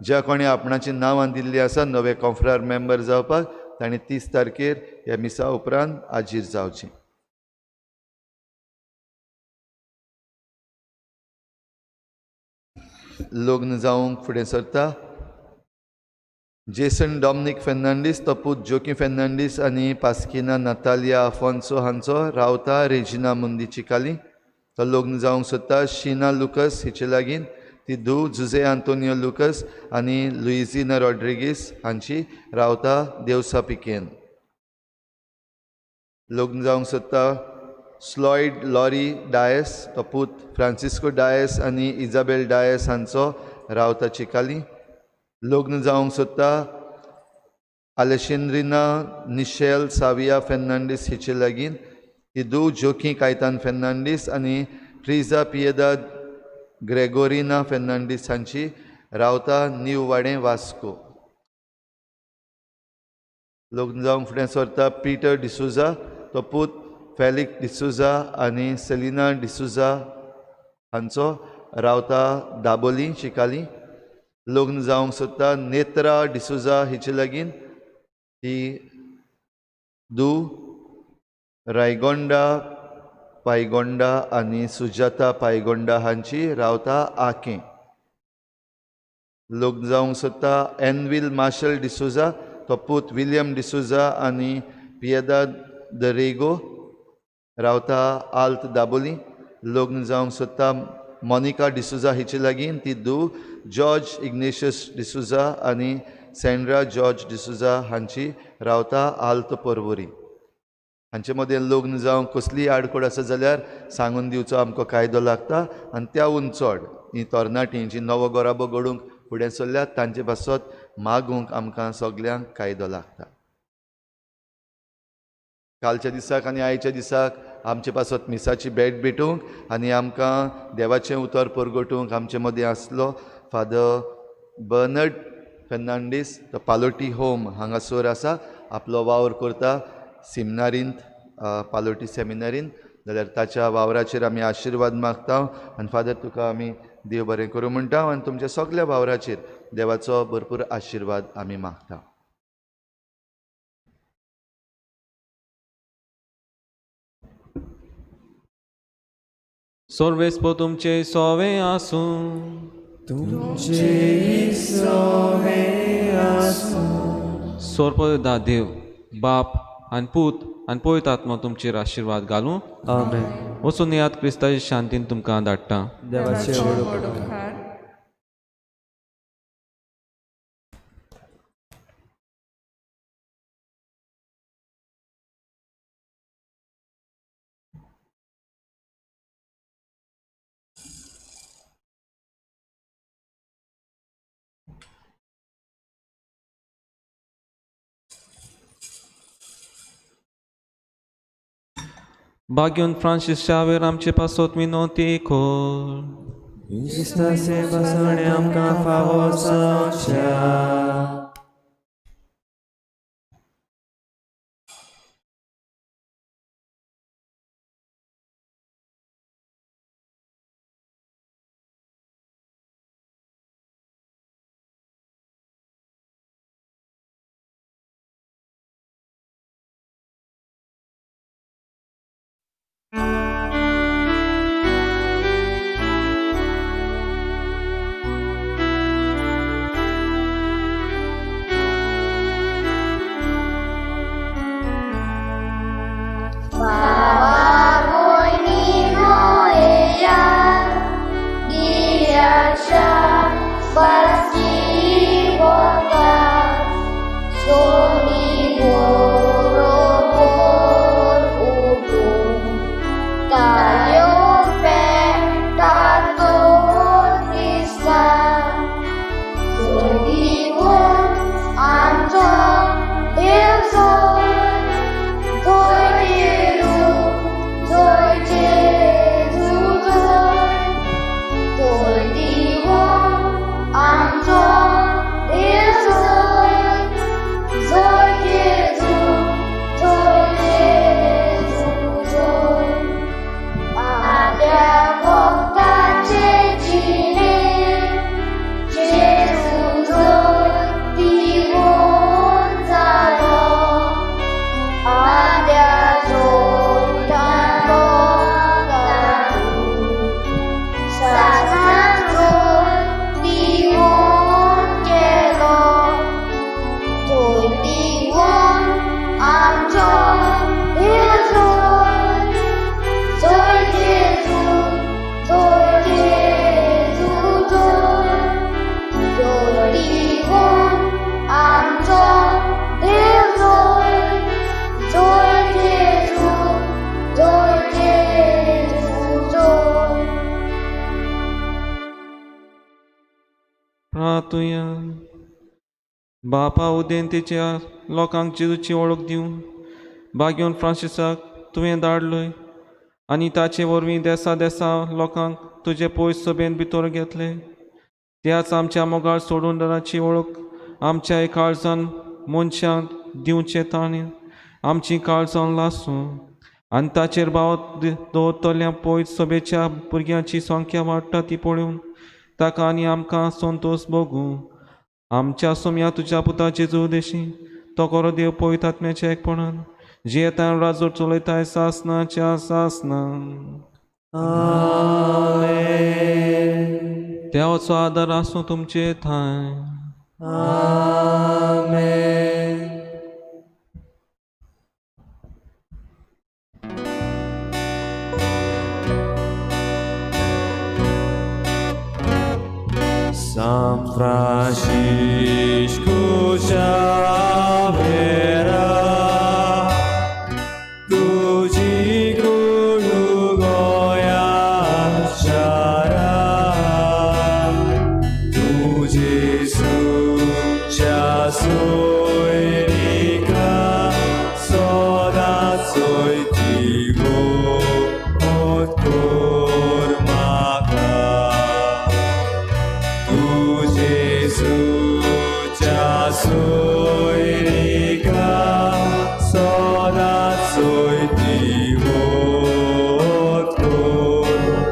ज्या कोणी आपणाची नांवां दिल्लीं आसा नवे कॉफ्रार मेंबर जावपाक तांणी 30 तारखेर ह्या मिसा उपरांत हाजीर जावचें. लग्न जावंक फुडें सरता. जेसन डॉमिनिक फेर्नांडीस तो पूत जोकी फेर्नांडीस आनी पास्किना नातालिया आफोन्सो हांचो रावता रेजिना मुंदी चिकाली. तो लग्न जावंक सोदता शीना लुकस हिचे लागीं. ती धूव जुझे आंतोनियो लुकस आनी लुइजिना रॉड्रिगीस हांची रावता देवसा पिकेन. लग्न जावंक सोदता स्लॉयड लॉरी डायस तो पूत फ्रांसिस्को डायस आनी इजाबेल डायस हांचो रावता चिकाली. लग्न जावंक सोदता आलेशेंद्रिना निशेल साविया फेर्नांडीस हिचे लागीं. ती धूव जोकी कायतान फेर्नांडीस आनी ट्रिजा पिएदा ग्रेगोरिना फेर्नांडीस हांची रावता नीव वाडें वास्को. लग्न जावंक फुडें सरता पिटर डिसुजा तो पूत फेलिक्स डिसुजा आनी सेलिना डिसुजा हांचो रावता दाबोली चिकाली. लग्न जावंक सोदता नेत्रा डिसुजा हिचे लागीं. ती धूव रायगोंडा पायगोंडा आनी सुजाता पायगोंडा हांची रावता आकें. लग्न जावंक सोदता एनविल मार्शल डिसुजा तो पूत विलियम डिसुजा आनी पिएदा दरेगो रावता आल्त दाबोली. लग्न जावंक सोदता मोनिका डिसुजा हिचे लागीं. ती धूव जॉर्ज इग्नेशियस डिसुजा आनी सेंड्रा जॉर्ज डिसुजा हांची रावता आल्त पर्वरी. हांचे मदें लग्न जावंक कसलीय आडखळ आसा जाल्यार सांगून दिवचो आमकां कायदो लागता. आनी त्याहून चड ही तरणाटीं जी नवो गोराबो घडोवंक फुडें सरल्यात तांचे पासत मागूंक आमकां सगल्यांक कायदो लागता. कालच्या दिसाक आनी आयच्या दिसाक आमचे पासत मिसाची भेट भेटूंक आनी आमकां देवाचें उतर परगटूंक आमचे मदीं आसलो फादर बर्नर्ड फेर्नांडीस तो पालोटी होम हांगासर आसा. आपलो वावर करता सिमिनारींत पालोटी सेमिनारींत. जाल्यार ताच्या वावराचेर आमी आशिर्वाद मागता आनी फादर तुका आमी देव बरें करूं म्हणटा आनी तुमच्या सगल्या वावराचेर देवाचो भरपूर आशिर्वाद आमी मागता. सोर्वेस्पो तुमचे सोवे आसूं. सोरपो दा देव बाप आनी पूत आनी पवित्र आत्मा तुमचेर आशिर्वाद घालूं. आमेन. वचून याद क्रिस्ताची शांतीन तुमकां धाडटा. देवाचे वडोवकार. Bagion Francis Xavier आमचे पासोत मिनोती खोर. Insta se basane amka favosa. प्रार्थुया. बापा उदेंतेच्या लोकांक जेजूची वळख दिवन बागियोन फ्रांसिसाक तुवें धाडलोय आनी ताचे वरवीं देसा देसा लोकांक तुजे पयस सभेन भितर घेतले. त्याच आमच्या मोगाळ सोडूनदाराची वळख आमच्या काळजान मनशांक दिवचे ताणें आमची काळजां लासूं आनी ताचेर भाव दवरतल्या पयस सभेच्या भुरग्यांची संख्या वाडटा ती पळोवन ताका आनी आमकां संतोश भोगूं. आमच्या सोम्या तुज्या पुता जेजू देशी तो कोरो देव पवित्र आत्म्याच्या एकपणान जियेता राजोर चलयताय सासनाच्या सासना. देवाचो आदार आसूं तुमचे थंय. San Francisco Xaviera, tuji guru goya shara, tu Jesu cha soy rica, soda soy tigo od kormaka. Soy rica, sola soy divot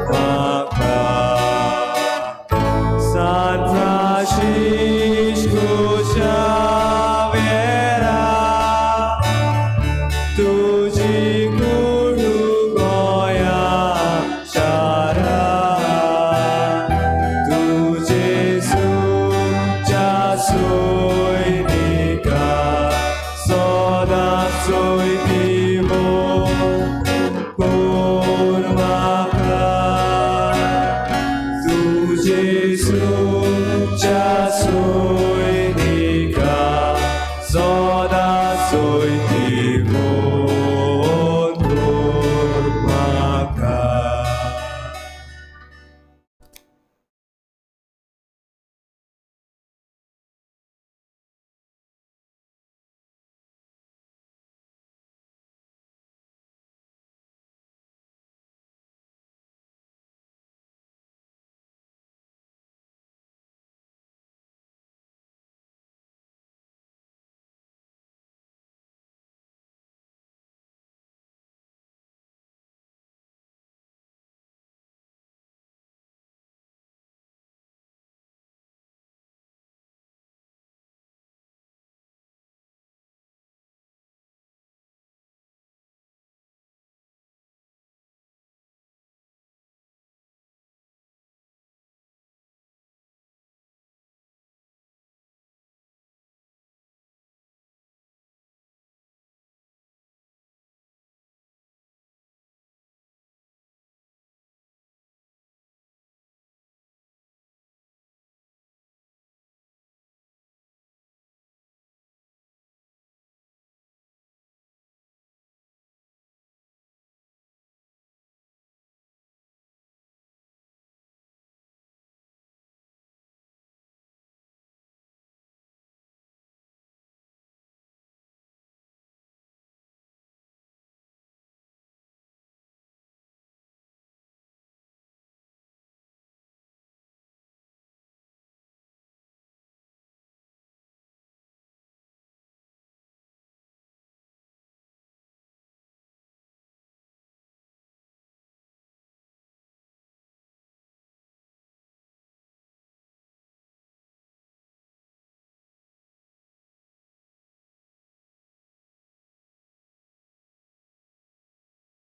maca. San Francisco Xaviera, tuji guru goya shara, tu Jesu cha soy soy vivo por macar tu Jesús ya soy